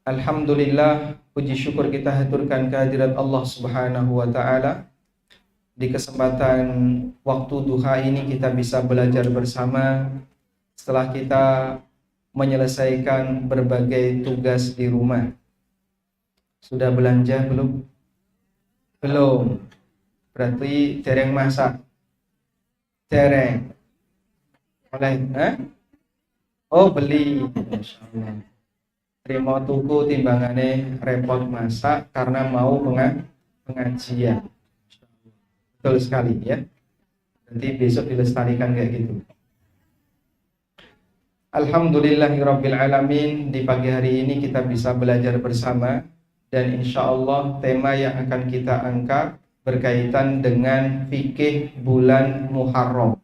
Alhamdulillah, puji syukur kita haturkan kehadirat Allah Subhanahu wa Ta'ala. Di kesempatan waktu duha ini kita bisa belajar bersama setelah kita menyelesaikan berbagai tugas di rumah. Sudah belanja belum? Belum. Berarti dereng masak. Dereng. Oleh, Oh, beli. Masyaallah. Terima tuku timbangane repot masak karena mau pengajian. Betul sekali ya. Nanti besok dilestarikan kayak gitu. Alhamdulillahirabbil alamin, di pagi hari ini kita bisa belajar bersama dan insya Allah tema yang akan kita angkat berkaitan dengan fikih bulan Muharram.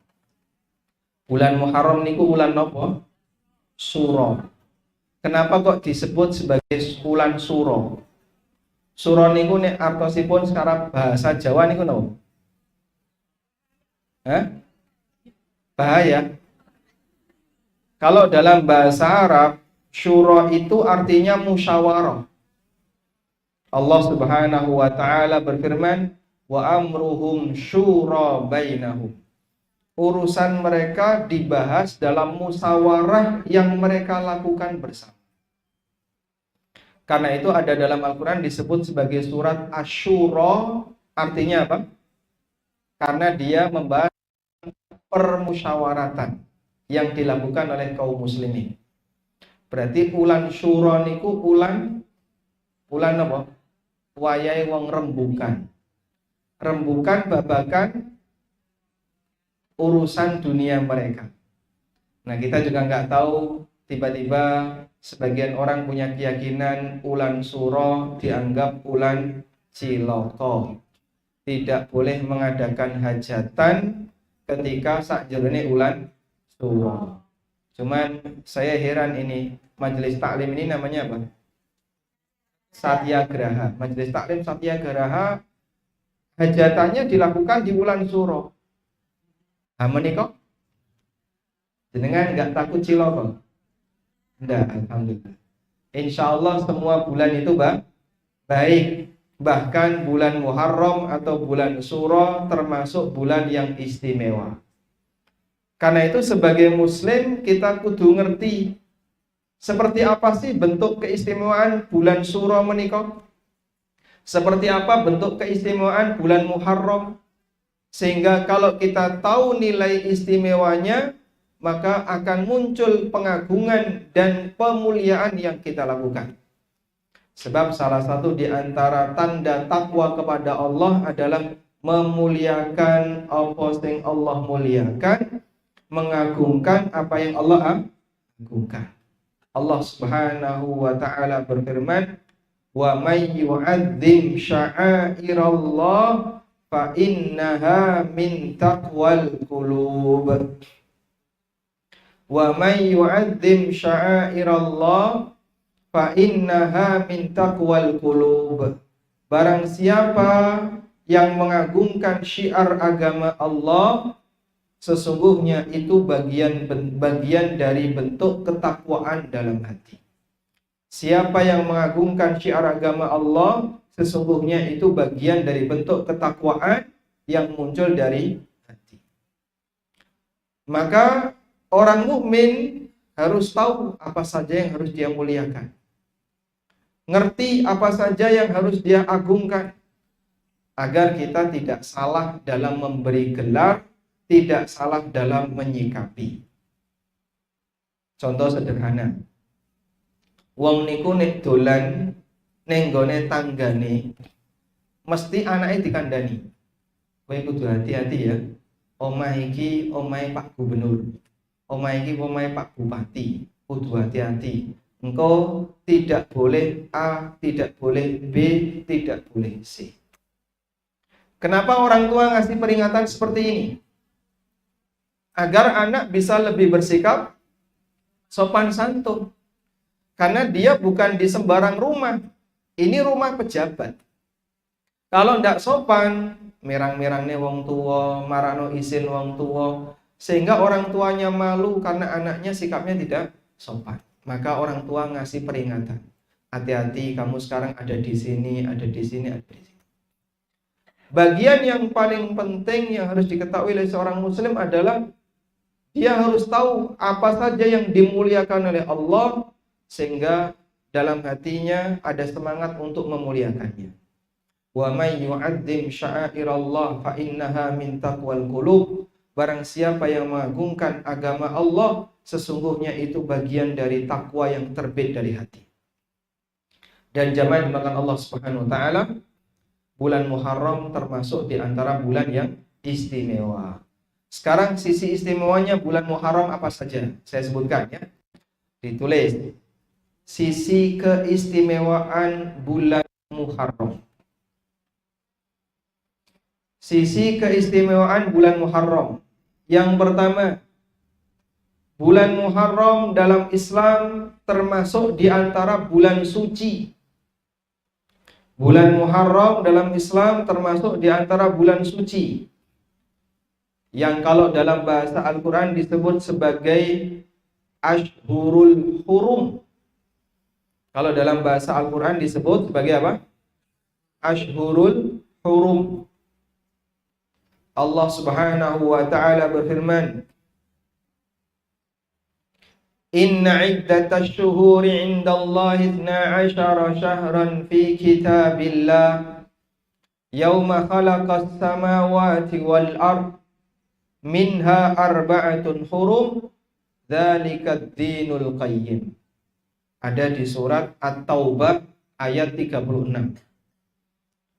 Bulan Muharram niku bulan napa? Suro. Kenapa kok disebut sebagai bulan Suro? Suro niku nek artosipun sekarang bahasa Jawa niku napa? Bahaya. Kalau dalam bahasa Arab, syuro itu artinya musyawarah. Allah Subhanahu wa Ta'ala berfirman, wa amruhum syura bainahum. Urusan mereka dibahas dalam musyawarah yang mereka lakukan bersama. Karena itu ada dalam Al-Quran disebut sebagai surat Asy-Syura. Artinya apa? Karena dia membahas permusyawaratan yang dilakukan oleh kaum muslimin. Berarti ulan syura niku ulan apa? Wayahe wong rembukan. Rembukan babakan urusan dunia mereka. Nah, kita juga nggak tahu, tiba-tiba sebagian orang punya keyakinan ulan syura dianggap ulan cilaka. Tidak boleh mengadakan hajatan ketika sakjerone ulan syura. Cuman saya heran ini, majelis taklim ini namanya apa? Satyagraha. Majelis taklim Satyagraha hajatannya dilakukan di bulan syura. Menika jenengan enggak takut cilaka? Enggak, alhamdulillah. Insyaallah semua bulan itu baik. Bahkan bulan Muharram atau bulan Syura termasuk bulan yang istimewa. Karena itu sebagai muslim kita kudu ngerti seperti apa sih bentuk keistimewaan bulan Syura menika? Seperti apa bentuk keistimewaan bulan Muharram? Sehingga kalau kita tahu nilai istimewanya, maka akan muncul pengagungan dan pemuliaan yang kita lakukan. Sebab salah satu di antara tanda takwa kepada Allah adalah memuliakan apa yang Allah muliakan, mengagungkan apa yang Allah agungkan. Allah Subhanahu wa Ta'ala berfirman, "Wa may yu'azzim sya'airallah fa innaha min taqwal qulub." Wa may yu'azzim sya'airallah fa innaha min taqwal qulub. Barang siapa yang mengagungkan syiar agama Allah, sesungguhnya itu bagian dari bentuk ketakwaan dalam hati. Siapa yang mengagungkan syiar agama Allah, sesungguhnya itu bagian dari bentuk ketakwaan yang muncul dari hati. Maka orang mukmin harus tahu apa saja yang harus dia muliakan. Ngerti apa saja yang harus dia agungkan. Agar kita tidak salah dalam memberi gelar, tidak salah dalam menyikapi. Contoh sederhana. Wong niku nek dolan ning gone tanggane, mesti anake dikandani. Kowe kudu hati-hati ya. Omah iki omahe Pak Gubernur. Omah iki omahe Pak Bupati. Kudu hati-hati. Engkau tidak boleh A, tidak boleh B, tidak boleh C. Kenapa orang tua ngasih peringatan seperti ini? Agar anak bisa lebih bersikap sopan santun. Karena dia bukan di sembarang rumah. Ini rumah pejabat. Kalau ndak sopan, merang-merangnya wong tua, marano isin wong tua, sehingga orang tuanya malu karena anaknya sikapnya tidak sopan. Maka orang tua ngasih peringatan. Hati-hati, kamu sekarang ada di sini, ada di sini, ada di sini. Bagian yang paling penting yang harus diketahui oleh seorang muslim adalah dia harus tahu apa saja yang dimuliakan oleh Allah, sehingga dalam hatinya ada semangat untuk memuliakannya. Wa may yu'azzim sya'airallah fa innaha min taqwal qulub. Barang siapa yang mengagungkan agama Allah, sesungguhnya itu bagian dari takwa yang terbit dari hati. Dan jamaah dimakan Allah Subhanahu wa taala, bulan Muharram termasuk di antara bulan yang istimewa. Sekarang sisi istimewanya bulan Muharram apa saja? Saya sebutkan ya. Ditulis. Sisi keistimewaan bulan Muharram. Sisi keistimewaan bulan Muharram. Yang pertama, bulan Muharram dalam Islam termasuk di antara bulan suci. Bulan Muharram dalam Islam termasuk di antara bulan suci. Yang kalau dalam bahasa Al-Quran disebut sebagai Ashhurul Hurum. Kalau dalam bahasa Al-Quran disebut sebagai apa? Ashhurul Hurum. Allah Subhanahu wa taala berfirman, Inna iddatash shuhuri 'indallahi 12 syahran fi kitabillah yauma khalaqas samawati wal ard minha arba'atun hurum dzalikad dinul qayyim. Ada di surat At-Taubah ayat 36.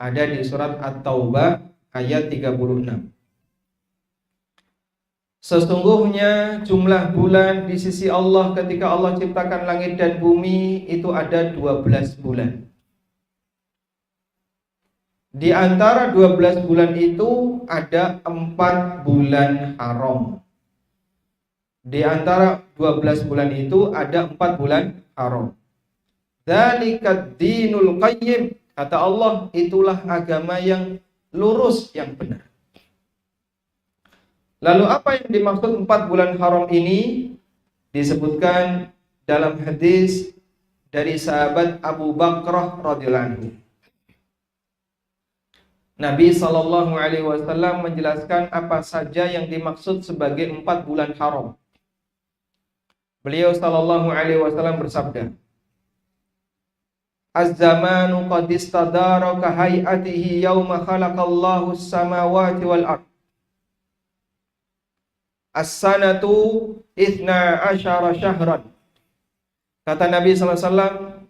Ada di surat At-Taubah ayat 36. Sesungguhnya jumlah bulan di sisi Allah ketika Allah ciptakan langit dan bumi itu ada 12 bulan. Di antara 12 bulan itu ada 4 bulan haram. Di antara 12 bulan itu ada 4 bulan haram. Dzalikad dinul qayyim. Kata Allah, itulah agama yang lurus, yang benar. Lalu apa yang dimaksud 4 bulan haram ini? Disebutkan dalam hadis dari sahabat Abu Bakrah radhiyallahu anhu. Nabi SAW menjelaskan apa saja yang dimaksud sebagai 4 bulan haram. Beliau SAW bersabda, Az-zamanu qad istadara ka hay'atihi yawma khalaqallahu as-samawati wal ard. As-sanatu 12 syahran. Kata Nabi SAW,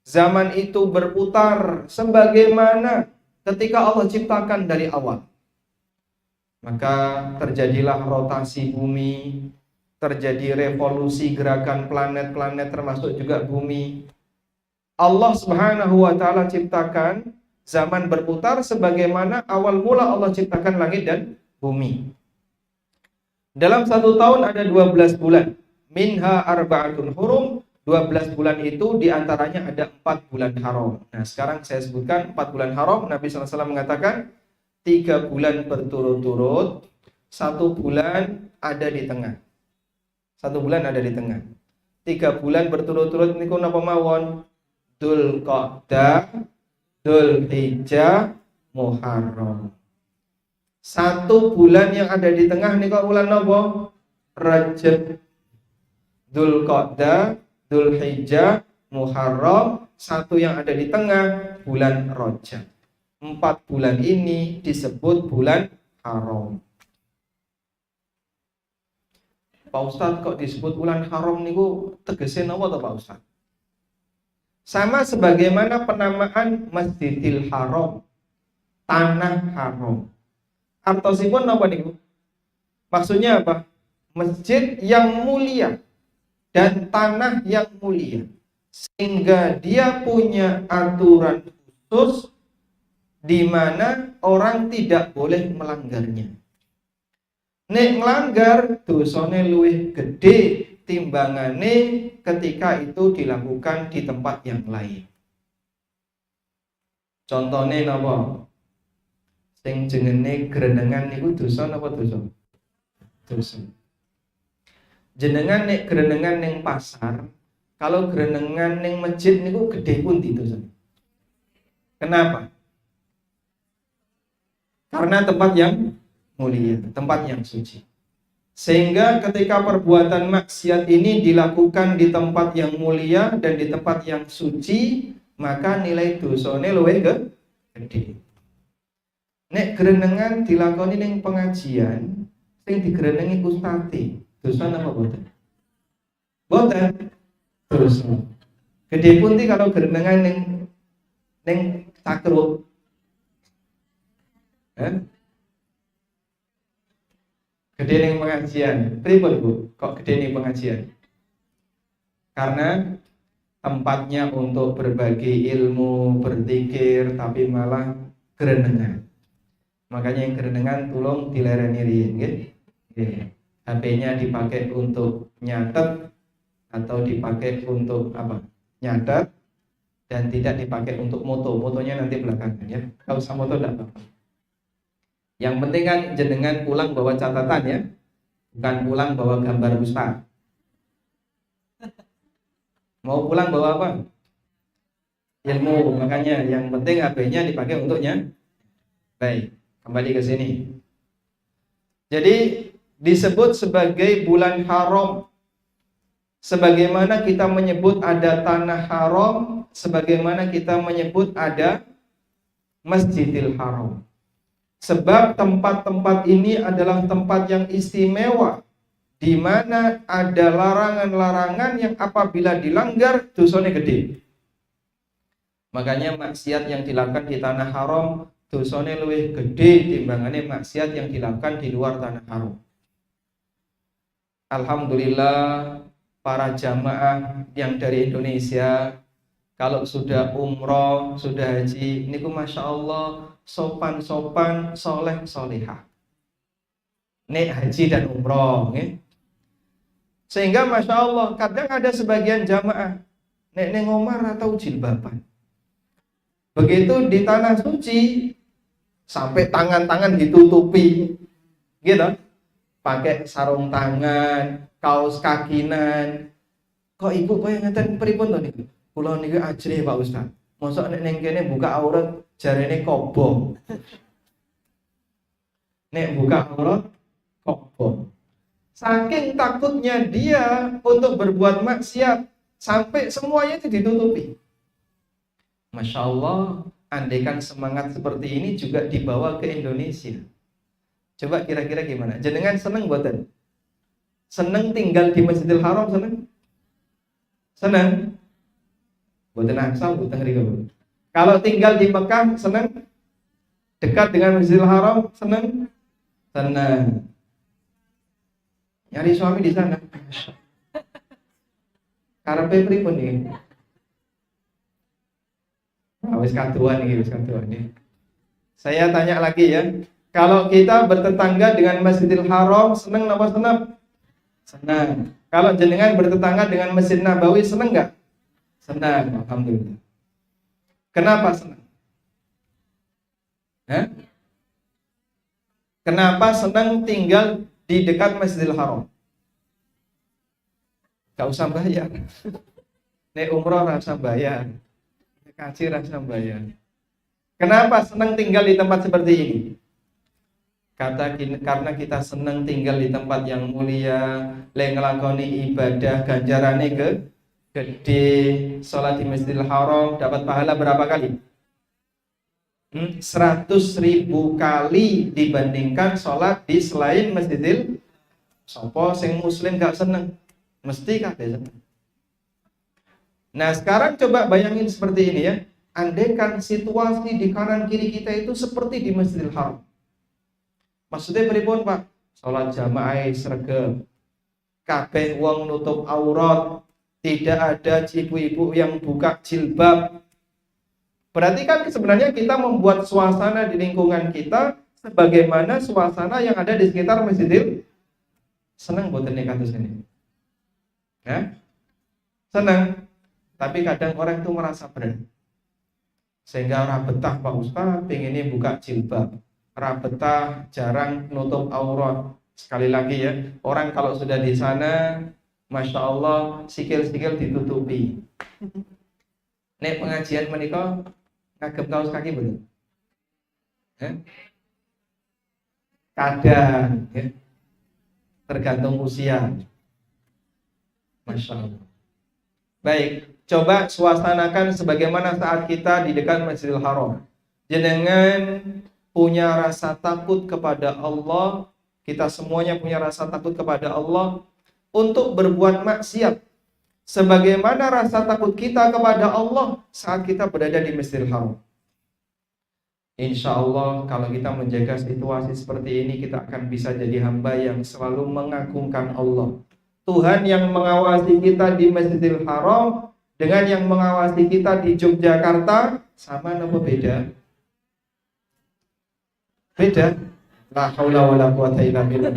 zaman itu berputar sebagaimana ketika Allah ciptakan dari awal. Maka terjadilah rotasi bumi, terjadi revolusi gerakan planet-planet termasuk juga bumi. Allah Subhanahu wa taala ciptakan zaman berputar sebagaimana awal mula Allah ciptakan langit dan bumi. Dalam 1 tahun ada 12 bulan. Minha arba'atun hurum. 12 bulan itu diantaranya ada 4 bulan haram. Nah sekarang saya sebutkan 4 bulan haram. Nabi SAW mengatakan 3 bulan berturut-turut, 1 bulan ada di tengah. 1 bulan ada di tengah. 3 bulan berturut-turut niku napa mawon? Dzulqa'dah, Dzulhijjah, Muharram. 1 bulan yang ada di tengah niku bulan napa? Rajab, Dzulqa'dah, Dzulhijjah, Muharram. 1 yang ada di tengah bulan Rajab. 4 bulan ini disebut bulan haram. Pak Ustadz kok disebut bulan haram niku tegese napa to Pak Ustadz? Sama sebagaimana penamaan Masjidil Haram, tanah haram. Artosipun napa niku? Maksudnya apa? Masjid yang mulia dan tanah yang mulia, sehingga dia punya aturan khusus di mana orang tidak boleh melanggarnya. Nek melanggar dosane luwih gede timbangane ketika itu dilakukan di tempat yang lain. Contohnya napa? Sing jenenge grenengan niku dosa napa dosa? Dosa. Jenengan nek grenengan ning pasar, kalau grenengan ning masjid niku gede pundi dosa? Kenapa? Karena tempat yang mulia, tempat yang suci. Sehingga ketika perbuatan maksiat ini dilakukan di tempat yang mulia dan di tempat yang suci, maka nilai dosane luwih gede. Nek grenengan dilakoni ning pengajian, sing digrenengi ustate, dosa napa boten? Boten. Dosa. Gede pundi kalau grenengan ning takruk. Gede ning pengajian. Pripun Bu? Kok gede ning pengajian? Karena tempatnya untuk berbagi ilmu, berzikir, tapi malah grenengan. Makanya yang grenengan tolong dilereni riyen nggih. HP-nya dipakai untuk nyatet atau dipakai untuk apa? Nyatet dan tidak dipakai untuk moto. Motonya nanti belakangan ya. Kalau usah moto enggak apa-apa. Yang penting kan jenengan pulang bawa catatan ya, bukan pulang bawa gambar ustaz. Mau pulang bawa apa? Ilmu. Makanya yang penting HP-nya dipakai untuknya. Baik, kembali ke sini. Jadi disebut sebagai bulan haram. Sebagaimana kita menyebut ada tanah haram, sebagaimana kita menyebut ada Masjidil Haram. Sebab tempat-tempat ini adalah tempat yang istimewa, di mana ada larangan-larangan yang apabila dilanggar dosanya gede. Makanya maksiat yang dilakukan di tanah haram dosanya lebih gede timbangannya maksiat yang dilakukan di luar tanah haram. Alhamdulillah para jamaah yang dari Indonesia kalau sudah umroh, sudah haji, niku masya Allah sopan-sopan, soleh-solehah. Nek haji dan umroh, sehingga masya Allah kadang ada sebagian jamaah nek neng omar atau jilbaban. Begitu di tanah suci sampai tangan-tangan ditutupi, gitu, pakai sarung tangan, kaos kakinan. Kok ibu kok yang ngeten pripun to niku? Kula niku ajrih Pak Ustaz. Mosok nek ning kene buka aurat jarene kobong. Nek buka aurat kobong. Saking takutnya dia untuk berbuat maksiat sampai semuanya itu ditutupi. Masya Allah, andaikan semangat seperti ini juga dibawa ke Indonesia. Coba kira-kira gimana? Jenengan seneng buatan? Seneng tinggal di Masjidil Haram seneng? Seneng? Buatan asal, buatan ngeri. Kalau tinggal di Mekah seneng? Dekat dengan Masjidil Haram seneng? Seneng. Nyari suami di sana. Karepe pripun iki? Wis kaduan iki, wis kaduan iki. Saya tanya lagi ya. Kalau kita bertetangga dengan Masjidil Haram seneng napa seneng? Senang. Kalau jenengan bertetangga dengan Masjid Nabawi seneng enggak? Senang, alhamdulillah. Kenapa senang? Kenapa senang tinggal di dekat Masjidil Haram? Gak usah bayar. Nek umroh rasa bayar. Nek haji rasa bayar. Kenapa senang tinggal di tempat seperti ini? Karena kita senang tinggal di tempat yang mulia, ngelakoni ibadah ganjarane gede, sholat di Masjidil Haram dapat pahala berapa kali? 100.000 kali dibandingkan sholat di selain Masjidil. Sopo sing muslim gak seneng, mesti kabeh seneng. Nah sekarang coba bayangin seperti ini ya. Andaikan situasi di kanan kiri kita itu seperti di Masjidil Haram. Maksudnya pripun Pak? Sholat jamaah sregep, kabeh wong nutup aurat, tidak ada ibu-ibu yang buka jilbab. Berarti kan sebenarnya kita membuat suasana di lingkungan kita sebagaimana suasana yang ada di sekitar Masjidil. Senang boten nek kados ini? Ya? Senang. Tapi kadang orang itu merasa berat. Sehingga orang betah Pak Ustaz pengennya buka jilbab. rabetah, jarang nutup aurat. Sekali lagi ya, orang kalau sudah di sana, Masya Allah, sikil-sikil ditutupi. Nek pengajian menikah, ngagem kaos kaki belum? Kadang, ya. Tergantung usia. Masya Allah. Baik, coba suasanakan sebagaimana saat kita di dekat Masjidil Haram. Jenengan punya rasa takut kepada Allah, kita semuanya punya rasa takut kepada Allah untuk berbuat maksiat. Sebagaimana rasa takut kita kepada Allah saat kita berada di Masjidil Haram. Insya Allah kalau kita menjaga situasi seperti ini, kita akan bisa jadi hamba yang selalu mengagungkan Allah. Tuhan yang mengawasi kita di Masjidil Haram dengan yang mengawasi kita di Yogyakarta sama apa beda? Beda. La haula wala quwata illa billah.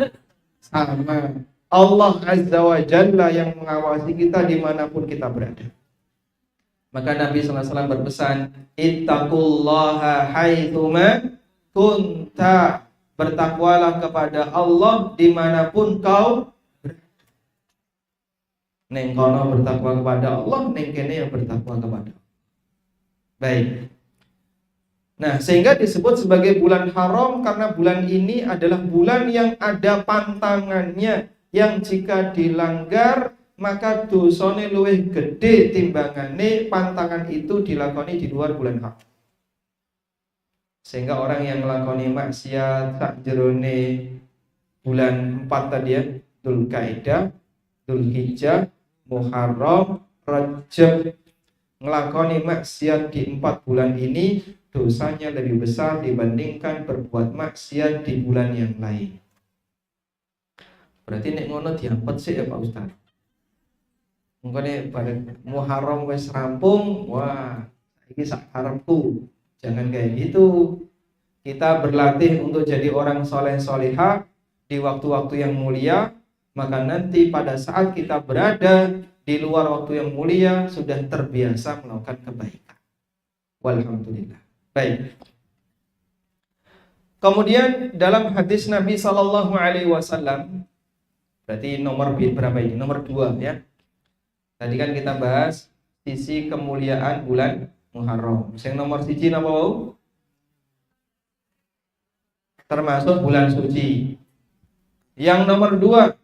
Sama. Allah Azza wa Jalla yang mengawasi kita dimanapun kita berada. Maka Nabi SAW berpesan, ittaqullaha haitsuma kunta. Bertakwalah kepada Allah dimanapun kau. Neng kono bertakwa kepada Allah, neng kene yang bertakwa kepada Allah. Baik. Nah, sehingga disebut sebagai bulan haram karena bulan ini adalah bulan yang ada pantangannya, yang jika dilanggar maka dosane luwih gede timbangane pantangan itu dilakoni di luar bulan haram. Sehingga orang yang ngelakoni maksiat sak jerone bulan 4 tadi ya, Dzulqa'dah, Dzulhijjah, Muharram, Rajab, ngelakoni maksiat di 4 bulan ini dosanya lebih besar dibandingkan berbuat maksiat di bulan yang lain. Berarti nek ngono diampet sih ya Pak Ustaz. Mungkin bareng Muharram wis rampung, wah iki sak karepku. Jangan kayak gitu. Kita berlatih untuk jadi orang soleh solihah di waktu-waktu yang mulia. Maka nanti pada saat kita berada di luar waktu yang mulia sudah terbiasa melakukan kebaikan. Walhamdulillah. Baik. Kemudian dalam hadis Nabi Sallallahu Alaihi Wasallam, berarti nomor berapa ini? Nomor 2 ya. Tadi kan kita bahas sisi kemuliaan bulan Muharram. Yang nomor 1 apa? Termasuk bulan suci. Yang nomor 2,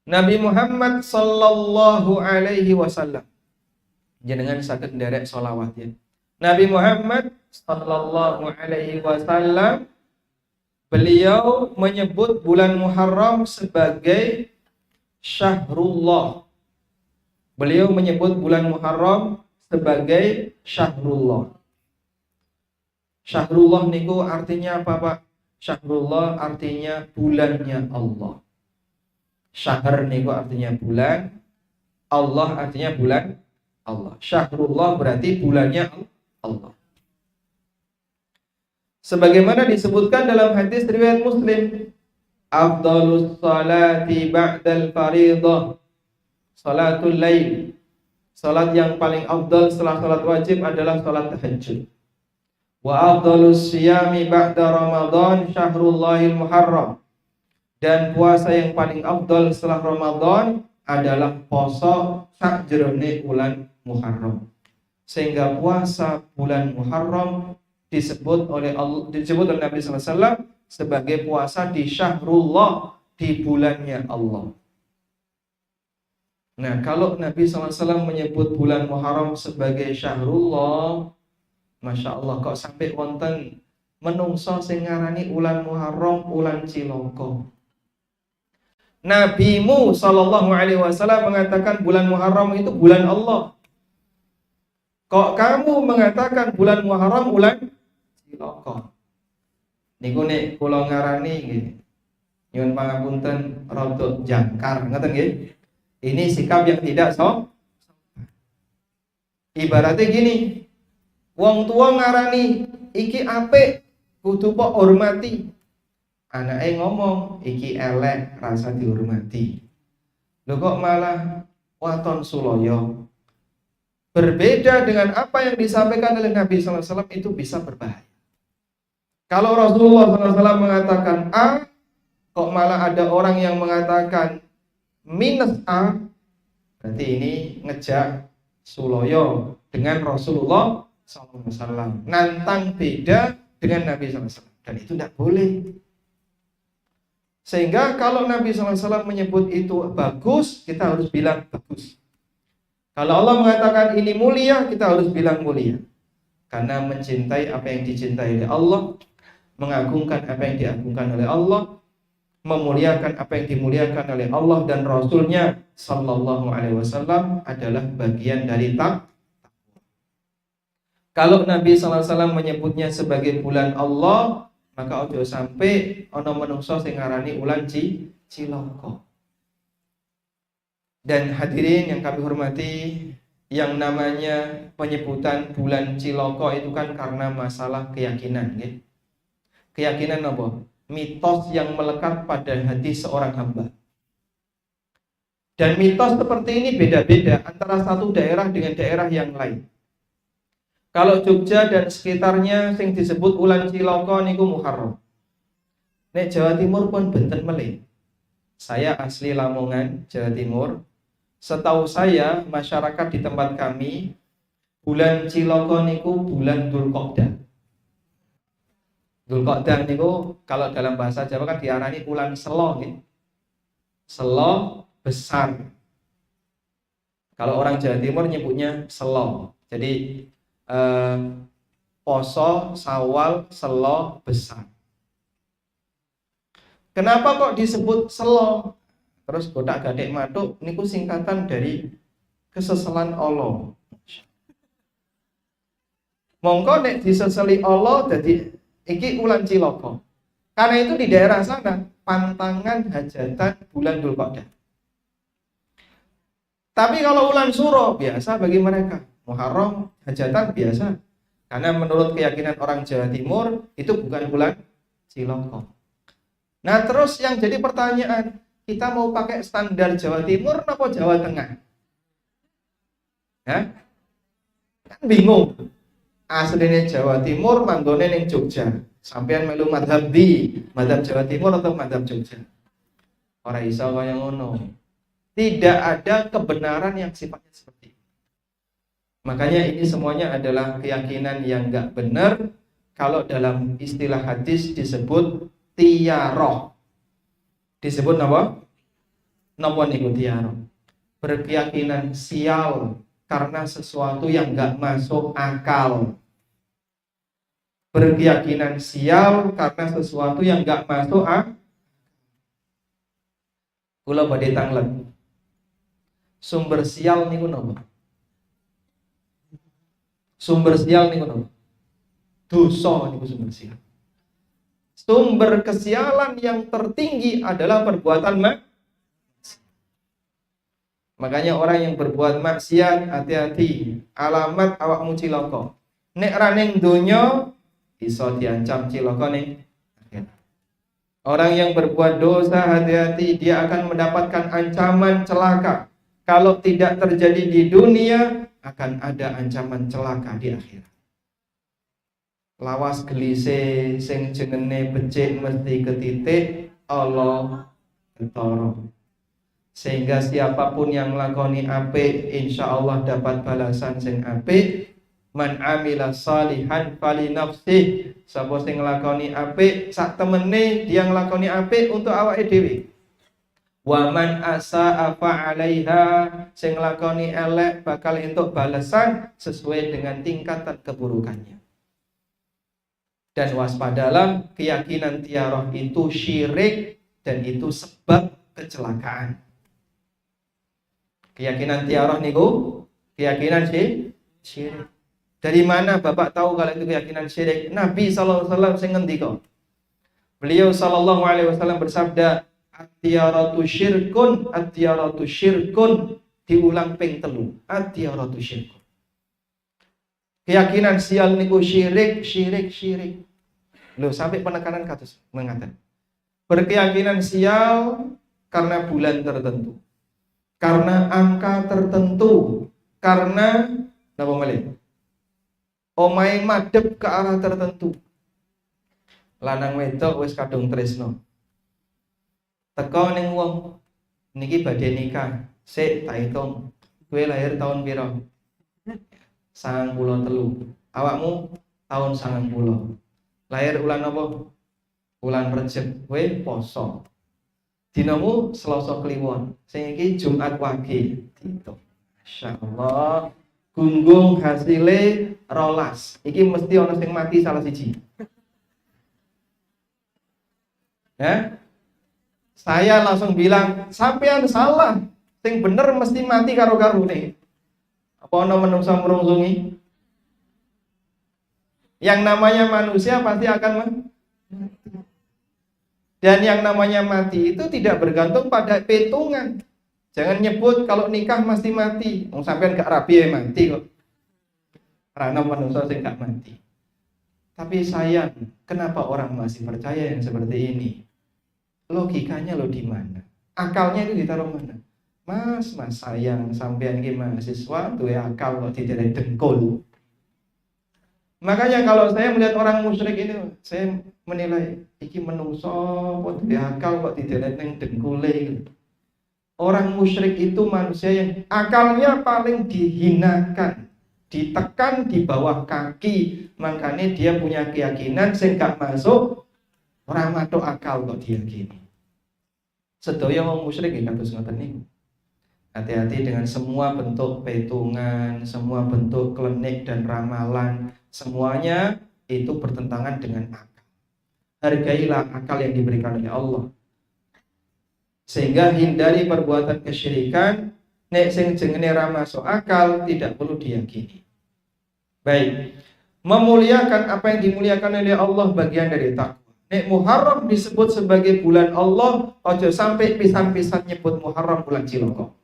Nabi Muhammad Sallallahu Alaihi Wasallam. Jangan sakit derek solawat ya. Nabi Muhammad Sallallahu Alaihi Wasallam, beliau menyebut bulan Muharram sebagai Syahrullah. Beliau menyebut bulan Muharram sebagai Syahrullah. Syahrullah niku artinya apa Pak? Syahrullah artinya bulannya Allah. Syahr niku artinya bulan, Allah artinya bulan Allah. Syahrullah berarti bulannya Allah. Sebagaimana disebutkan dalam hadis riwayat Muslim, afdhalus salati ba'dal fariidhah salatul lail. Salat yang paling afdal setelah salat wajib adalah salat tahajud. Wa afdhalus siyami ba'da Ramadan syahrullahil muharram. Dan puasa yang paling afdal setelah Ramadan adalah poso sakjerone bulan Muharram. Sehingga puasa bulan Muharram disebut oleh Nabi sallallahu alaihi wasallam sebagai puasa di Syahrullah, di bulannya Allah. Nah, kalau Nabi sallallahu alaihi wasallam menyebut bulan Muharram sebagai Syahrullah, Masya Allah, kok sampai wonten menungso sing ngarani ulan Muharram ulan ciloko. Nabimu sallallahu alaihi wasallam mengatakan bulan Muharram itu bulan Allah. Kok kamu mengatakan bulan Muharram bulan ciloko? Niku nek kula ngarani nggih. Nyuwun pangapunten rada jangkar, ngoten nggih. Ini sikap yang tidak sopan. Ibaratnya gini, wong tua ngarani iki apik kudu kok hormati. Anake ngomong iki elek rasa dihormati. Lho kok malah waton suloyo. Berbeda dengan apa yang disampaikan oleh Nabi sallallahu alaihi wasallam itu bisa berbahaya. Kalau Rasulullah SAW mengatakan A, kok malah ada orang yang mengatakan minus A, berarti ini ngejak suloyo dengan Rasulullah SAW, nantang beda dengan Nabi SAW, dan itu tidak boleh. Sehingga kalau Nabi SAW menyebut itu bagus, kita harus bilang bagus. Kalau Allah mengatakan ini mulia, kita harus bilang mulia. Karena mencintai apa yang dicintai oleh Allah, mengagungkan apa yang diagungkan oleh Allah, memuliakan apa yang dimuliakan oleh Allah dan Rasulnya Sallallahu Alaihi Wasallam adalah bagian dari takwa. Kalau Nabi SAW menyebutnya sebagai bulan Allah, maka ojo sampai ono menungso sing ngarani ulan ciloko. Dan hadirin yang kami hormati, yang namanya penyebutan bulan ciloko itu kan karena masalah keyakinan, ya. Keyakinan apa? Mitos yang melekat pada hati seorang hamba. Dan mitos seperti ini beda-beda antara satu daerah dengan daerah yang lain. Kalau Jogja dan sekitarnya sing disebut ulan ciloko niku Muharram. Nek Jawa Timur pun benten melih. Saya asli Lamongan, Jawa Timur. Setahu saya masyarakat di tempat kami bulan ciloko niku bulan Dzulqa'dah. Dzulqa'dah niku kalau dalam bahasa Jawa kan diarani ulan selo nggih. Selo besar. Kalau orang Jawa Timur nyebutnya selo. Jadi poso, sawal, selo, besar. Kenapa kok disebut selo? Terus godak gadek matuk niku singkatan dari keseselan Allah. Mongko nek diseseli Allah jadi iki ulan ciloko. Karena itu di daerah sana pantangan hajatan bulan Dzulqa'dah. Tapi kalau ulan suro biasa bagi mereka. Muharram, hajatan biasa. Karena menurut keyakinan orang Jawa Timur itu bukan bulan ciloko. Nah terus yang jadi pertanyaan, kita mau pakai standar Jawa Timur atau Jawa Tengah? Ya? Kan bingung. Aslinya Jawa Timur, manggone ning Jogja. Sampean melu madhab di madhab Jawa Timur atau madhab Jogja? Ora iso kaya ngono. Tidak ada kebenaran yang sifatnya seperti itu. Makanya ini semuanya adalah keyakinan yang enggak benar. Kalau dalam istilah hadis disebut tiyaroh. Disebut apa? Napa niku tiyaroh? Berkeyakinan sial karena sesuatu yang enggak masuk akal. Berkeyakinan sial karena sesuatu yang enggak masuk akal. Kula badhe tanglet. Sumber sial niku napa? Sumber sial niku napa? Dosa niku sumber sial. Sumber kesialan yang tertinggi adalah perbuatan maksiat. Makanya orang yang berbuat maksiat hati-hati, alamat awakmu cilaka. Nek ra ning donya iso diancam cilaka ning akhirat. Orang yang berbuat dosa hati-hati, dia akan mendapatkan ancaman celaka. Kalau tidak terjadi di dunia, akan ada ancaman celaka di akhirat. Lawas gelise sing jenenge becik mesti ketitik Allah ketara. Sehingga siapapun yang nglakoni apik insyaallah dapat balasan sing apik. Man amila salihan fali nafsih. Sapa sing nglakoni apik sak temene dia nglakoni apik untuk awake dhewe. Wa man asaa fa 'alaiha, sing nglakoni elek bakal entuk balasan sesuai dengan tingkatan keburukannya. Dan waspadalah, keyakinan tiyaroh itu syirik dan itu sebab kecelakaan. Keyakinan tiyaroh niku keyakinan syirik. Dari mana Bapak tahu kalau itu keyakinan syirik? Nabi sallallahu alaihi wasallam sing ngendika. Beliau sallallahu alaihi wasallam bersabda, at-tiyaratu syirkun, at-tiyaratu syirkun, diulang ping 3. At-tiyaratu syirkun. Keyakinan sial niku syirik. Loh, sampai penekanan kados mengatakan. Berkeyakinan sial karena bulan tertentu. Karena angka tertentu. Karena napa malih? Omahe madhep ke arah tertentu. lanang wedok wis kadung tresno. Teko ning wong niki badhe nikah. Sik tak hitung. Kowe lahir tahun pira? 93. Awakmu tahun 90. Lahir ulan apa? Ulan Recep. Kowe poso. Dinamu Selasa Kliwon. Sing iki Jumat Wage. Dihitung. Masyaallah. Gunggung hasile 12. Iki mesti ana sing mati salah siji. Ya? Saya langsung bilang, sampean salah. Sing bener mesti mati karo-karo nih. Apa ana menungsa merungsungi? Yang namanya manusia pasti akan mati. Dan yang namanya mati itu tidak bergantung pada petungan. Jangan nyebut kalau nikah mesti mati. Wong sampean gak rabi ya mati kok. Karena manusia sing gak mati. Tapi sayang, kenapa orang masih percaya yang seperti ini? Logikanya lo di mana? Akalnya itu ditaruh mana? Mas sayang sampean ki mahasiswa tuh ya akal kok tidak dengkul. Makanya kalau saya melihat orang musyrik ini, saya menilai iki menungso kok duwe akal kok tidak ning dengkule. Orang musyrik itu manusia yang akalnya paling dihinakan, ditekan di bawah kaki. Makanya dia punya keyakinan sing gak masuk orang matuk akal kok diyakini. Sedaya wong musyrik iki kados ngoten niku. Hati-hati dengan semua bentuk petungan, semua bentuk klinik dan ramalan. Semuanya itu bertentangan dengan akal. Hargailah akal yang diberikan oleh Allah. Sehingga hindari perbuatan kesyirikan. Nek sing jenenge ra masuk akal tidak perlu diyakini. Baik. Memuliakan apa yang dimuliakan oleh Allah bagian dari takwa. Nek Muharram disebut sebagai bulan Allah, ojo sampai pisan-pisan nyebut Muharram bulan ciloko.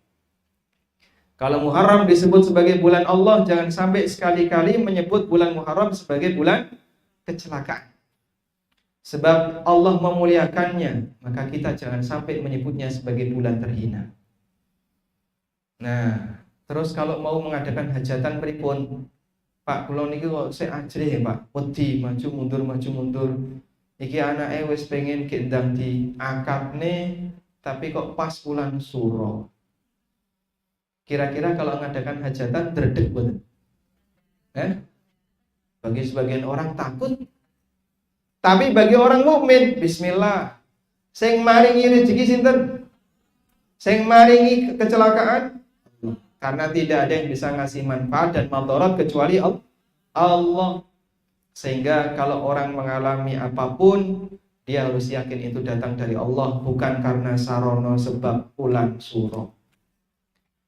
Kalau Muharram disebut sebagai bulan Allah, jangan sampai sekali-kali menyebut bulan Muharram sebagai bulan kecelakaan. Sebab Allah memuliakannya, maka kita jangan sampai menyebutnya sebagai bulan terhina. Nah, terus kalau mau mengadakan hajatan pripun? Pak, kula niki kok sik ajrih ya, Pak. Wedi maju mundur. Iki anake wis pengen gendang di akadne, tapi kok pas bulan Suro. Kira-kira kalau mengadakan hajatan dredeg boten? Bagi sebagian orang takut. Tapi bagi orang mukmin, bismillah. Sing maringi rezeki sinten? Sing maringi kecelakaan? Karena tidak ada yang bisa ngasih manfaat dan madarat kecuali Allah. Sehingga kalau orang mengalami apapun, dia harus yakin itu datang dari Allah, bukan karena sarono sebab ulan suro.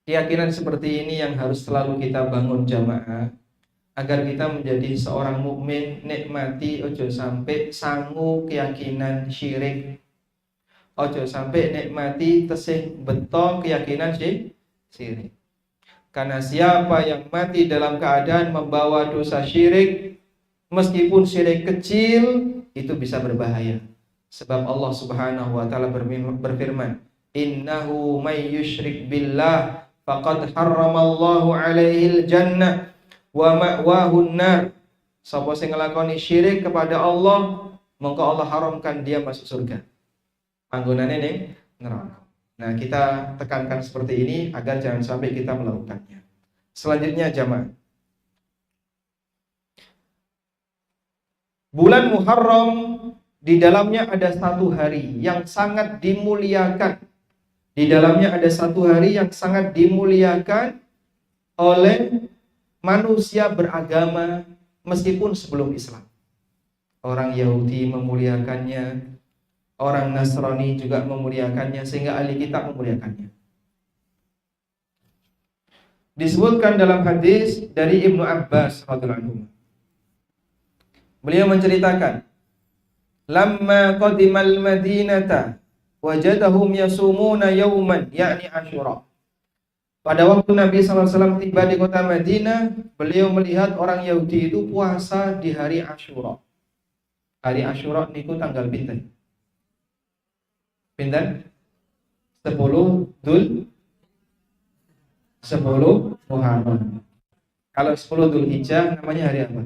Keyakinan seperti ini yang harus selalu kita bangun jamaah, agar kita menjadi seorang mukmin nikmati ojo sampai sangu keyakinan syirik. Ojo sampai nikmati tesih beto keyakinan syirik. Karena siapa yang mati dalam keadaan membawa dosa syirik, meskipun syirik kecil, itu bisa berbahaya. Sebab Allah Subhanahu wa taala berfirman, "Innahu may yusyrik billah faqad harramallahu 'alaihil jannah wa ma'wahu an-nar." Sapa sing nglakoni syirik kepada Allah, mongko Allah haramkan dia masuk surga. Panggonane ning neraka. Nah, kita tekankan seperti ini agar jangan sampai kita melakukannya. Selanjutnya jamaah. Bulan Muharram di dalamnya ada satu hari yang sangat dimuliakan. Di dalamnya ada satu hari yang sangat dimuliakan oleh manusia beragama meskipun sebelum Islam. Orang Yahudi memuliakannya, orang Nasrani juga memuliakannya, sehingga ahli kitab memuliakannya. Disebutkan dalam hadis dari Ibnu Abbas radhiyallahu anhu. Beliau menceritakan, "Lamma qadimal Madinata wajadahum yasumuna yawman yakni Asyura." Pada waktu Nabi SAW tiba di kota Madinah, beliau melihat orang Yahudi itu puasa di hari Asyura. Hari Asyura niku tanggal pinten? Pinten? 10 Muharram. Kalau 10 Dzulhijjah namanya hari apa?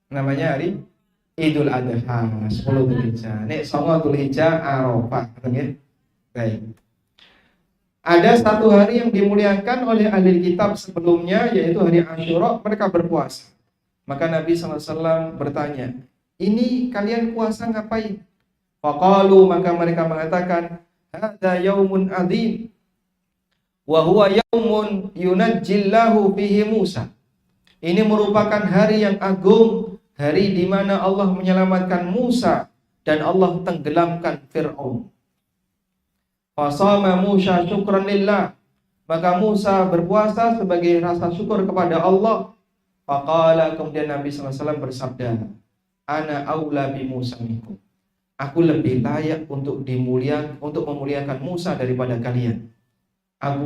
Namanya hari Idul Adha 10 Dzulhijjah. Nek 9 Dzulhijjah Arafah, nggih. Baik. Ada satu hari yang dimuliakan oleh ahli kitab sebelumnya, yaitu hari Asyura, mereka berpuasa. Maka Nabi SAW bertanya, ini kalian puasa ngapain? Faqalu, maka mereka mengatakan, hadza yaumun adzim wa huwa yaumun yunajjillahu fihi Musa. Ini merupakan hari yang agung, hari di mana Allah menyelamatkan Musa dan Allah tenggelamkan Fir'aun. Fasama Musa syukran lillah, maka Musa berpuasa sebagai rasa syukur kepada Allah. Faqala, kemudian Nabi SAW bersabda, ana aula bi Musa minkum. Aku lebih layak untuk memuliakan Musa daripada kalian.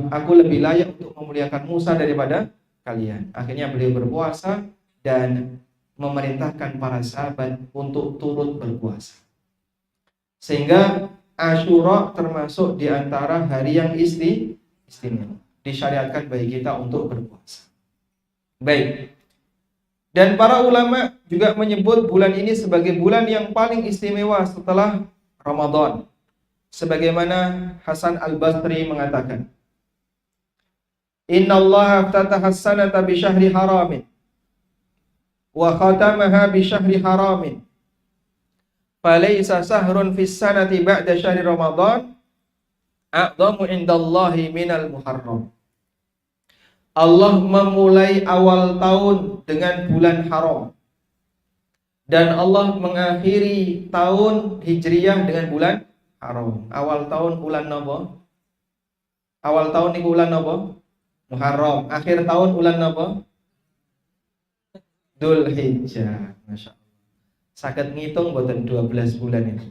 Aku lebih layak untuk memuliakan Musa daripada kalian. Akhirnya beliau berpuasa dan memerintahkan para sahabat untuk turut berpuasa. Sehingga Asyura termasuk di antara hari yang istimewa. Disyariatkan bagi kita untuk berpuasa. Baik. Dan para ulama juga menyebut bulan ini sebagai bulan yang paling istimewa setelah Ramadan. Sebagaimana Hasan Al-Basri mengatakan, Inna Allah aftataha as-sanata bi syahri haramin wa khatamaha bi syahri haramin. Falaysa sahrun fis sanati ba'da syahri Ramadan a'dhamu indallahi minal Muharram. Allah memulai awal tahun dengan bulan haram dan Allah mengakhiri tahun Hijriyah dengan bulan haram. Awal tahun bulan napa? Awal tahun niku bulan napa? Muharram. Akhir tahun bulan napa? Dzulhijjah. Masya Allah. Saged ngitung boten 12 bulan ini.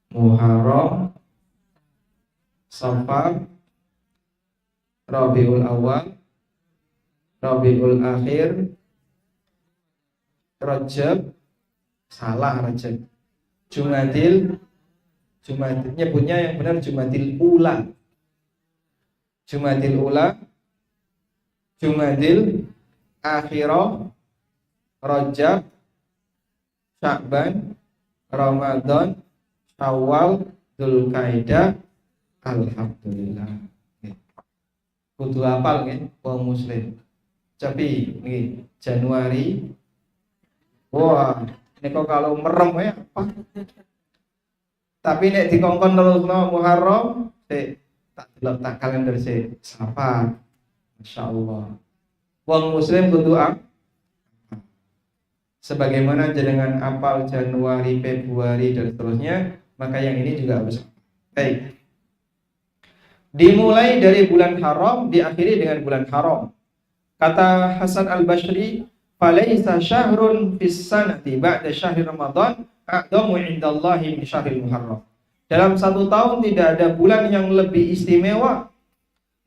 Muharram, Safar, Rabiul Awal, Rabiul Akhir, Rajab, salah Rajab. Jumadil, nyebutnya yang benar Jumadil Ula. Jumadil Ula, Jumadil Akhirah, Rajab, Sya'ban, Ramadan, Syawal, Dzulqa'dah, alhamdulillah. Kudu hafal nggih wong muslim. Tapi nggih Januari. Wah, nek kalau merem ya apa? Tapi nek dikongkon terusno Muharram, tak delok tak kalender sik Safar. Masyaallah. Wong muslim kudu sebagaimana jenengan apal Januari, Februari dan seterusnya, maka yang ini juga harus. Baik. Dimulai dari bulan haram, diakhiri dengan bulan haram. Kata Hasan Al-Basri, "Falaisa syahrun fis sanati ba'da syahri Ramadan a'dhamu 'indallahi min syahril Muharram." Dalam satu tahun tidak ada bulan yang lebih istimewa,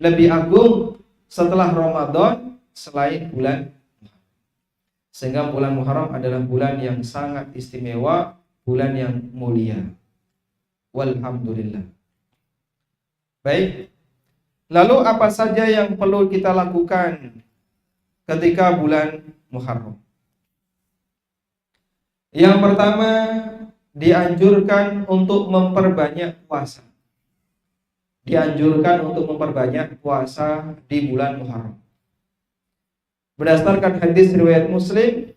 lebih agung setelah Ramadan selain bulan. Sehingga bulan Muharram adalah bulan yang sangat istimewa, bulan yang mulia. Walhamdulillah. Baik. Lalu apa saja yang perlu kita lakukan ketika bulan Muharram? Yang pertama, dianjurkan untuk memperbanyak puasa. Dianjurkan untuk memperbanyak puasa di bulan Muharram. Berdasarkan hadis riwayat Muslim,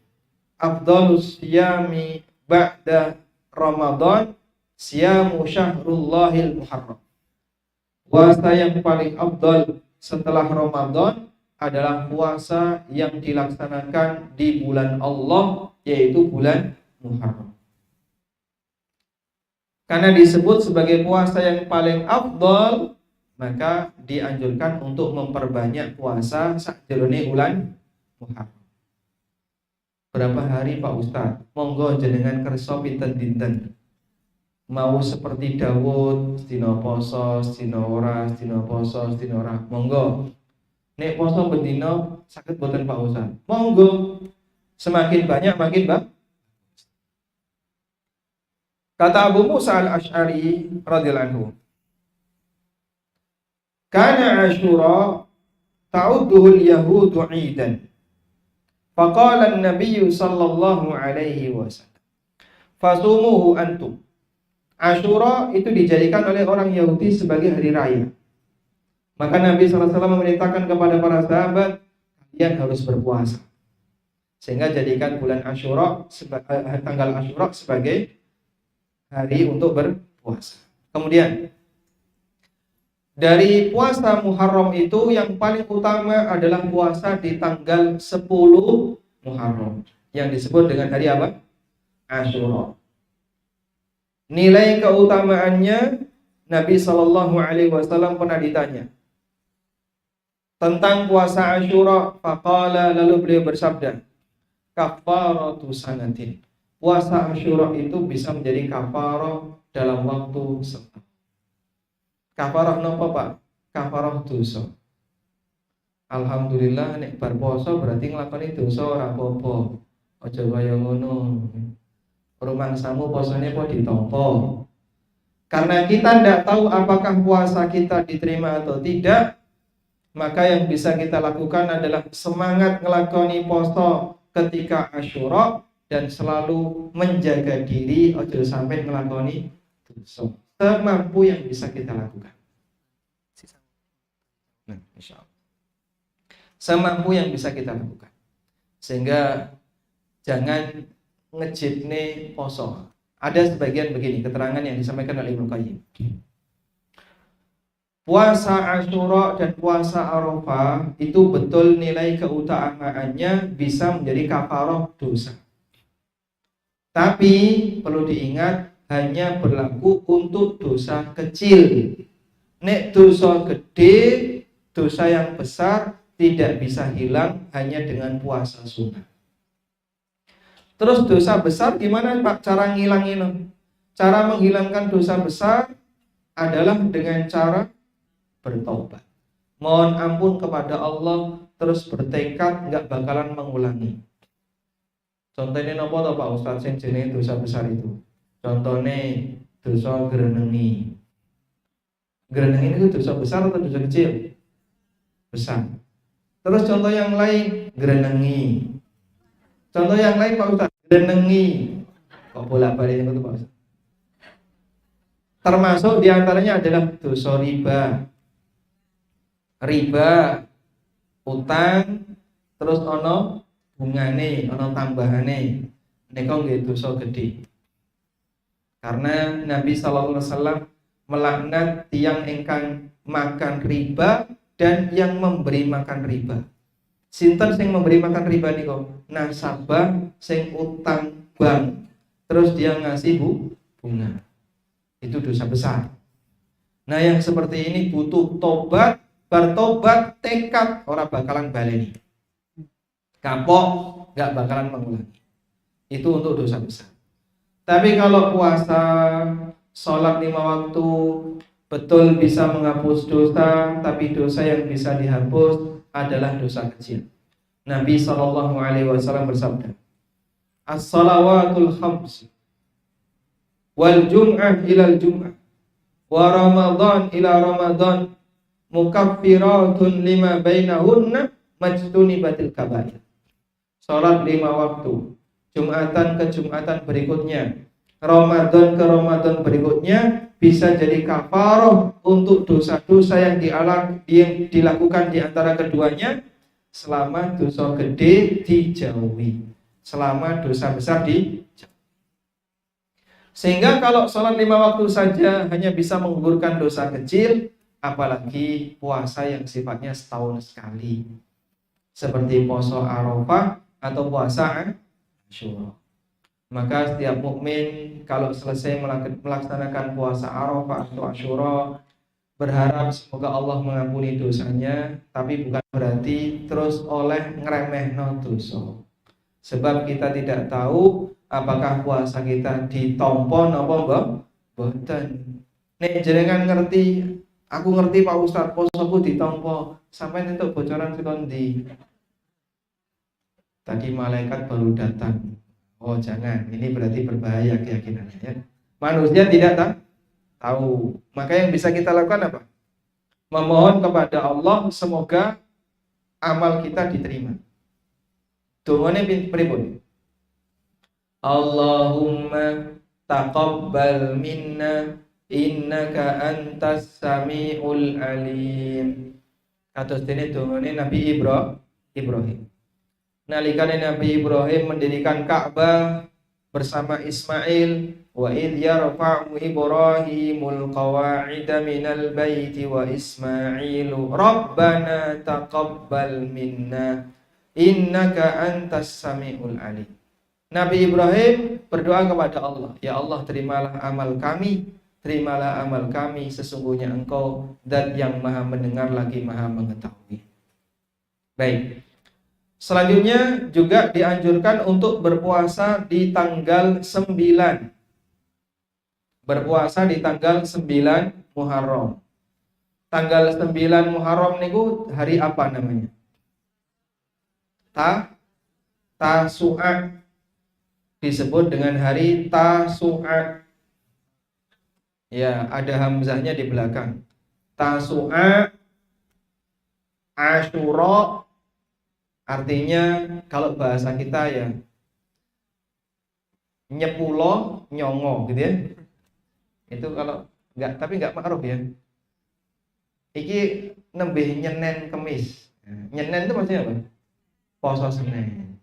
afdhalus siyami ba'da Ramadan siyamu syahrullahil Muharram. Puasa yang paling afdal setelah Ramadan adalah puasa yang dilaksanakan di bulan Allah, yaitu bulan Muharram. Karena disebut sebagai puasa yang paling afdal, maka dianjurkan untuk memperbanyak puasa sakjroning bulan Muharram. Berapa hari Pak Ustaz? Monggo jenengan kersa pinten-pinten. Mau seperti Daud, sedina poso, sedina ora, sedina poso, sedina ora. Monggo. Nek poso bendina saged boten Pak Ustaz? Monggo. Semakin banyak makin bagus. Kata Abu Musa Al-Asy'ari radhiyallahu anhu, "Kana Asyura ta'udduhu al-yahudu 'idan." Faqala an-nabiy sallallahu alaihi wasallam, fasumuhu antum. Asyura itu dijadikan oleh orang Yahudi sebagai hari raya. Maka Nabi SAW memerintahkan kepada para sahabat, kalian harus berpuasa. Sehingga jadikan bulan Asyura, tanggal Asyura sebagai hari untuk berpuasa. Kemudian dari puasa Muharram itu yang paling utama adalah puasa di tanggal 10 Muharram, yang disebut dengan hari apa? Asyura. Nilai keutamaannya, Nabi SAW pernah ditanya tentang puasa Asyura, faqala, lalu beliau bersabda, kafaratu sanatin. Puasa Asyura itu bisa menjadi kafarah dalam waktu setahun. Kafarah napa, Pak? Kafarah dosa. Alhamdulillah nek bar poso berarti nglakoni dosa ora apa-apa. Aja kaya ngono. Rumangsamu posone apa ditampa. Karena kita tidak tahu apakah puasa kita diterima atau tidak, maka yang bisa kita lakukan adalah semangat ngelakoni poso ketika Asyura dan selalu menjaga diri ojo sampai ngelakoni dosa. Semampu yang bisa kita lakukan. Nah, insyaallah. Semampu yang bisa kita lakukan. Sehingga jangan ngejibne poso. Ada sebagian begini keterangan yang disampaikan oleh Ibnu Qayyim. Puasa Asyura dan puasa Arafah itu betul nilai keutamaannya bisa menjadi kafarah dosa. Tapi perlu diingat hanya berlaku untuk dosa kecil. Nek dosa gede, dosa yang besar tidak bisa hilang hanya dengan puasa sunnah. Terus dosa besar gimana Pak cara ngilangin? Cara menghilangkan dosa besar adalah dengan cara bertobat. Mohon ampun kepada Allah, terus bertekad nggak bakalan mengulangi. Contohnya nopo to Pak Ustaz sing jenenge dosa besar itu? Contohnya dosa grenengi. Grenengi itu dosa besar atau dosa kecil? Besar. Terus contoh yang lain, grenengi. Contoh yang lain Pak Ustaz, grenengi. Kok bolak-balik itu Pak Ustaz? Termasuk diantaranya adalah dosa riba. Riba, utang, terus ono bungane, ono tambahane. Nika nggih dosa gede. Karena Nabi SAW melaknat tiang ingkang makan riba dan yang memberi makan riba. Sinten sing memberi makan riba niku? Nasabah sing utang bank, terus dia ngasih bunga. Itu dosa besar. Nah, yang seperti ini butuh tobat, bertobat tekad ora bakalan baleni. Kapok enggak bakalan mengulangi. Itu untuk dosa besar. Tapi kalau puasa, sholat 5 waktu betul bisa menghapus dosa, tapi dosa yang bisa dihapus adalah dosa kecil. Nabi SAW bersabda, as-salawatul khams wal jum'ah ilal jum'ah wa ramadhan ila ramadhan mukaffiratun lima bainahunna majtunibatil kabair. Salat 5 waktu, Jumatan ke Jumatan berikutnya, Ramadan ke Ramadan berikutnya bisa jadi kafarah untuk dosa-dosa yang dilakukan di antara keduanya selama dosa gede dijauhi, selama dosa besar dijauhi. Sehingga kalau sholat 5 waktu saja hanya bisa menggugurkan dosa kecil, apalagi puasa yang sifatnya setahun sekali, seperti puasa Arafah atau puasa Asyura. Maka setiap mukmin kalau selesai melaksanakan puasa Arafah atau Asyura berharap semoga Allah mengampuni dosanya, tapi bukan berarti terus oleh ngremehno dosa. Sebab kita tidak tahu apakah puasa kita ditampa napa mboten. Nek jenengan ngerti, aku ngerti Pak Ustaz, posoku ditampa, sampai entuk bocoran saka ndi? Tadi malaikat baru datang. Oh jangan, ini berarti berbahaya keyakinannya ya. Manusia tidak tahu. Maka yang bisa kita lakukan apa? Memohon kepada Allah semoga amal kita diterima. Dongane pripun? Allahumma taqabbal minna innaka antas samiul alim. Kados dene dongane Nabi Ibrahim. Nalikane Nabi Ibrahim mendirikan Ka'bah bersama Ismail, wa id yarfa'u Ibrahimul qawa'ida minal baiti wa Ismailu rabbana taqabbal minna innaka antas samiul alim. Nabi Ibrahim berdoa kepada Allah, ya Allah terimalah amal kami, sesungguhnya Engkau Zat yang Maha mendengar lagi Maha mengetahui. Baik. Selanjutnya juga dianjurkan untuk berpuasa di tanggal 9. Berpuasa di tanggal 9 Muharram. Tanggal 9 Muharram niku hari apa namanya? Tasu'a. Disebut dengan hari Tasu'a. Ya, ada hamzahnya di belakang. Tasu'a, Asyura. Artinya kalau bahasa kita ya nyepulo nyongo gitu ya. Itu kalau enggak, tapi enggak ma'ruf ya. Iki nembih nyenen kemis. Nyenen itu maksudnya apa? Poso Senin.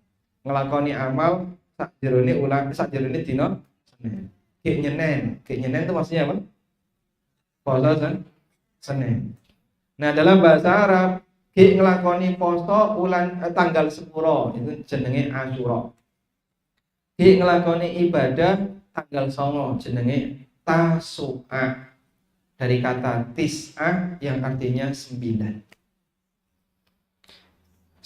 Ngelakoni amal sak jerone dina Senin. Ki nyenen itu maksudnya apa? Poso Senin. Nah, dalam bahasa Arab ki ngelakoni poso tanggal 10 itu jenenge Asyura. Ki ngelakoni ibadah tanggal 9 jenenge Tasu'a. Dari kata tis'ah yang artinya 9.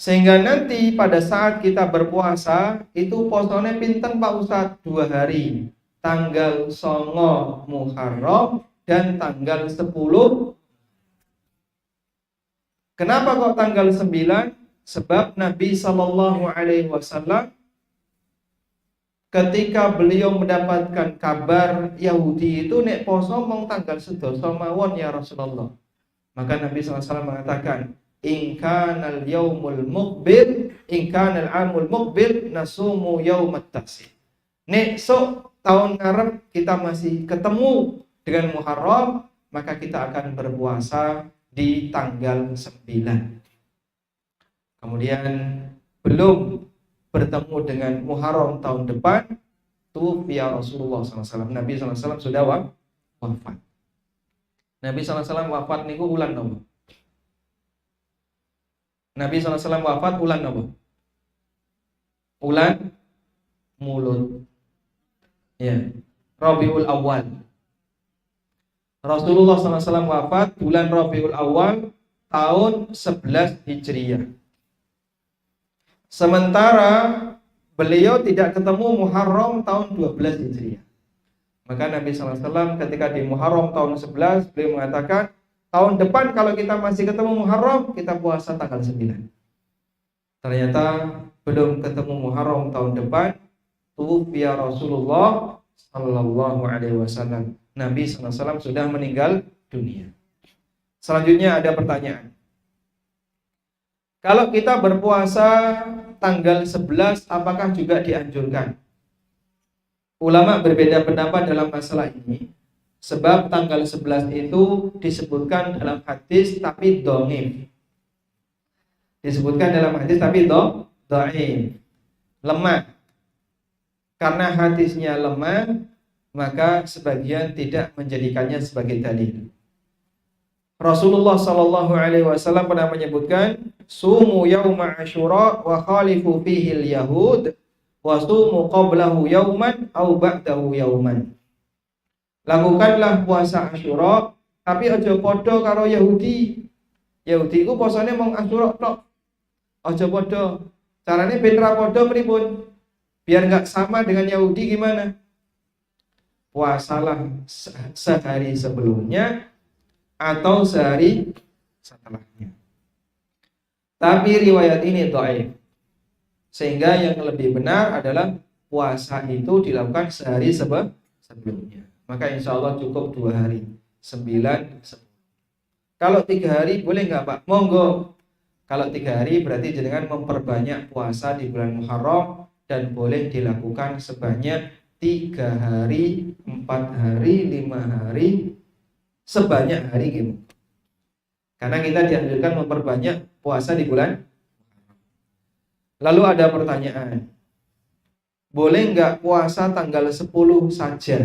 Sehingga nanti pada saat kita berpuasa itu posone pinten Pak Ustadz? 2 hari. Tanggal 9 Muharram dan tanggal 10. Kenapa kok tanggal 9? Sebab Nabi Sallallahu Alaihi Wasallam ketika beliau mendapatkan kabar Yahudi itu nek poso mong tanggal 11 mawon ya Rasulullah. Maka Nabi SAW mengatakan, in kanal amul muqbil nasumu yaumat tasi. Nek sok tahun ngarep kita masih ketemu dengan Muharram, maka kita akan berpuasa di tanggal 9. Kemudian belum bertemu dengan Muharram tahun depan, tufiya Rasulullah SAW. Nabi SAW sudah wafat. Nabi SAW wafat niku ulan nopo? Nabi SAW wafat ulan nopo? Ulan Mulut. Ya, Rabiul Awal. Rasulullah SAW wafat bulan Rabiul Awal tahun 11 Hijriah. Sementara beliau tidak ketemu Muharram tahun 12 Hijriah. Maka Nabi SAW ketika di Muharram tahun 11 beliau mengatakan, tahun depan kalau kita masih ketemu Muharram, kita puasa tanggal 9. Ternyata belum ketemu Muharram tahun depan, tufiya Rasulullah Sallallahu Alaihi Wasallam. Nabi SAW sudah meninggal dunia. Selanjutnya ada pertanyaan. Kalau kita berpuasa tanggal 11 apakah juga dianjurkan? Ulama berbeda pendapat dalam masalah ini. Sebab tanggal 11 itu disebutkan dalam hadis tapi dhaif. Disebutkan dalam hadis tapi dhaif. Lemah. Karena hadisnya lemah, maka sebagian tidak menjadikannya sebagai dalil. Rasulullah Sallallahu Alaihi Wasallam pernah menyebutkan, sumu yauma Asyura wa khalifu fihi al-yahud wa sumu qablahu yauman au ba'dahu yauman. Lakukanlah puasa Asyura tapi aja padha karo Yahudi. Yahudi ku posane mung Asyura tok. Aja padha. Carane ben ra padha pripun? Biar enggak sama dengan Yahudi gimana? Puasalah sehari sebelumnya atau sehari setelahnya. Tapi riwayat ini dhaif. Sehingga yang lebih benar adalah puasa itu dilakukan sehari sebelumnya. Maka insya Allah cukup 2 hari, 9, 10. Kalau 3 hari boleh nggak Pak? Monggo. Kalau 3 hari berarti jenengan memperbanyak puasa di bulan Muharram dan boleh dilakukan sebanyak 3 hari, 4 hari, 5 hari, sebanyak hari gitu. Karena kita dianjurkan memperbanyak puasa di bulan. Lalu ada pertanyaan, boleh nggak puasa tanggal 10 saja?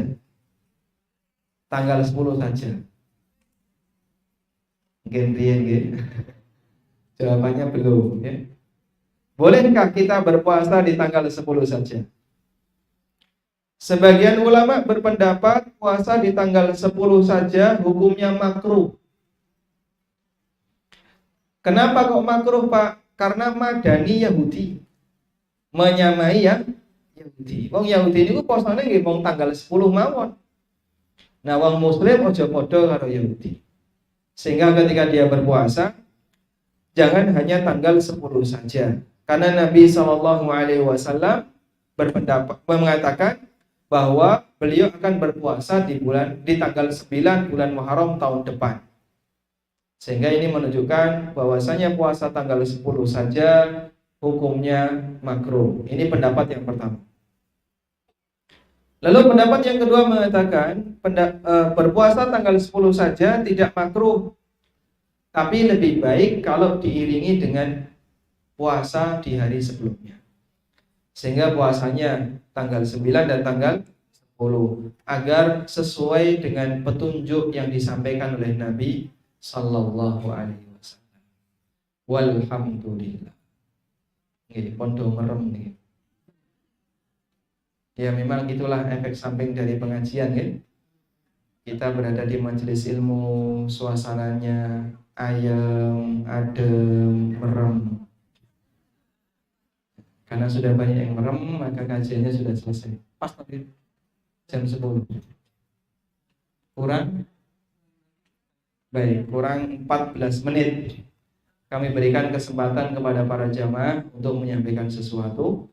Tanggal 10 saja. Mungkin jawabannya belum ya. Bolehkah kita berpuasa di tanggal 10 saja? Sebagian ulama berpendapat puasa di tanggal 10 saja hukumnya makruh. Kenapa kok makruh, Pak? Karena madani Yahudi menyamai yang Yahudi. Wong Yahudi niku posane nggih mung tanggal 10 mawon. Nah, wong muslim aja padha karo Yahudi. Sehingga ketika dia berpuasa jangan hanya tanggal 10 saja. Karena Nabi SAW berpendapat mengatakan bahwa beliau akan berpuasa di tanggal 9 bulan Muharram tahun depan. Sehingga ini menunjukkan bahwasanya puasa tanggal 10 saja hukumnya makruh. Ini pendapat yang pertama. Lalu pendapat yang kedua mengatakan berpuasa tanggal 10 saja tidak makruh, tapi lebih baik kalau diiringi dengan puasa di hari sebelumnya. Sehingga puasanya tanggal 9 dan tanggal 10 agar sesuai dengan petunjuk yang disampaikan oleh Nabi sallallahu alaihi wasallam. Walhamdulillah. Nggih, pondo merem nggih. Ya memang itulah efek samping dari pengajian ya. Kita berada di majelis ilmu, suasananya ayem, adem, merem. Karena sudah banyak yang merem, maka kajiannya sudah selesai. Pas tadi jam 10. Kurang 14 menit. Kami berikan kesempatan kepada para jamaah untuk menyampaikan sesuatu.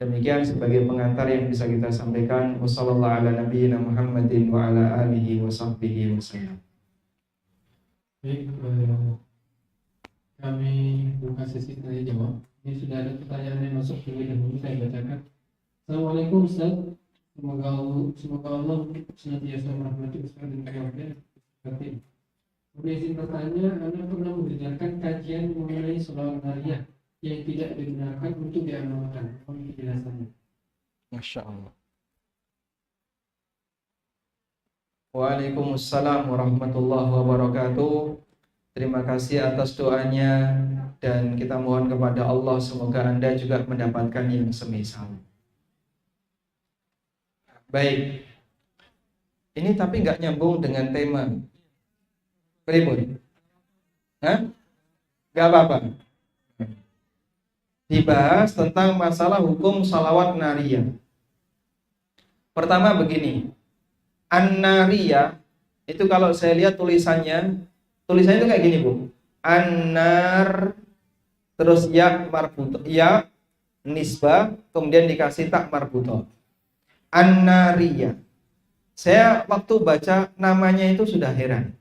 Demikian sebagai pengantar yang bisa kita sampaikan. Wassallallahu ala nabiyyina Muhammadin wa ala alihi wa sahbihi wasallam. Baik, kami buka sesi tanya jawab. Ini sudah ada pertanyaan yang masuk terlebih dahulu, saya bacakan. Assalamualaikum Ustaz. Semoga Allah senantiasa merahmati Ustaz dan keluarga. Izin bertanya, Anda pernah mendengarkan kajian mengenai sholawat nariyah yang tidak digunakan untuk diamalkan. Mohon penjelasannya. Masya Allah. Waalaikumsalam warahmatullahi wabarakatuh. Terima kasih atas doanya dan kita mohon kepada Allah semoga Anda juga mendapatkan yang semisal. Baik. Ini tapi nggak nyambung dengan tema. Pripun? Hah? Nggak apa-apa. Dibahas tentang masalah hukum salawat nariyah. Pertama begini. An-nariyah itu kalau saya lihat tulisannya itu kayak gini, Bu. An-nar terus ya marbutoh, ya nisbah, kemudian dikasih tak marbutoh. An-nariyah. Saya waktu baca namanya itu sudah heran.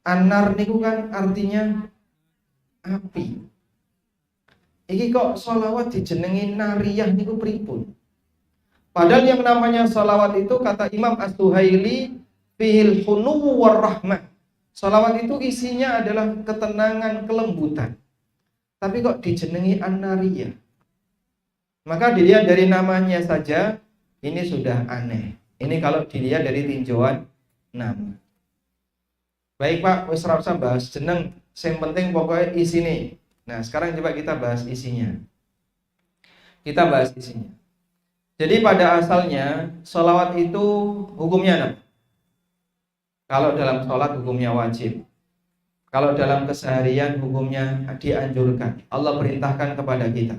An-nar niku kan artinya api. Iki kok sholawat dijenengi nariyah niku pripun? Padahal yang namanya sholawat itu kata Imam As-Suhaili fihil hunuwu warrahmah. Sholawat itu isinya adalah ketenangan, kelembutan. Tapi kok dijenengi an-nariyah? Maka dilihat dari namanya saja ini sudah aneh. Ini kalau dilihat dari tinjauan nama. Baik Pak, wis ora usah bahas jeneng, yang penting pokoknya isine. Nah, sekarang coba kita bahas isinya. Jadi pada asalnya sholawat itu hukumnya apa? Kalau dalam sholat hukumnya wajib. Kalau dalam keseharian hukumnya dianjurkan. Allah perintahkan kepada kita.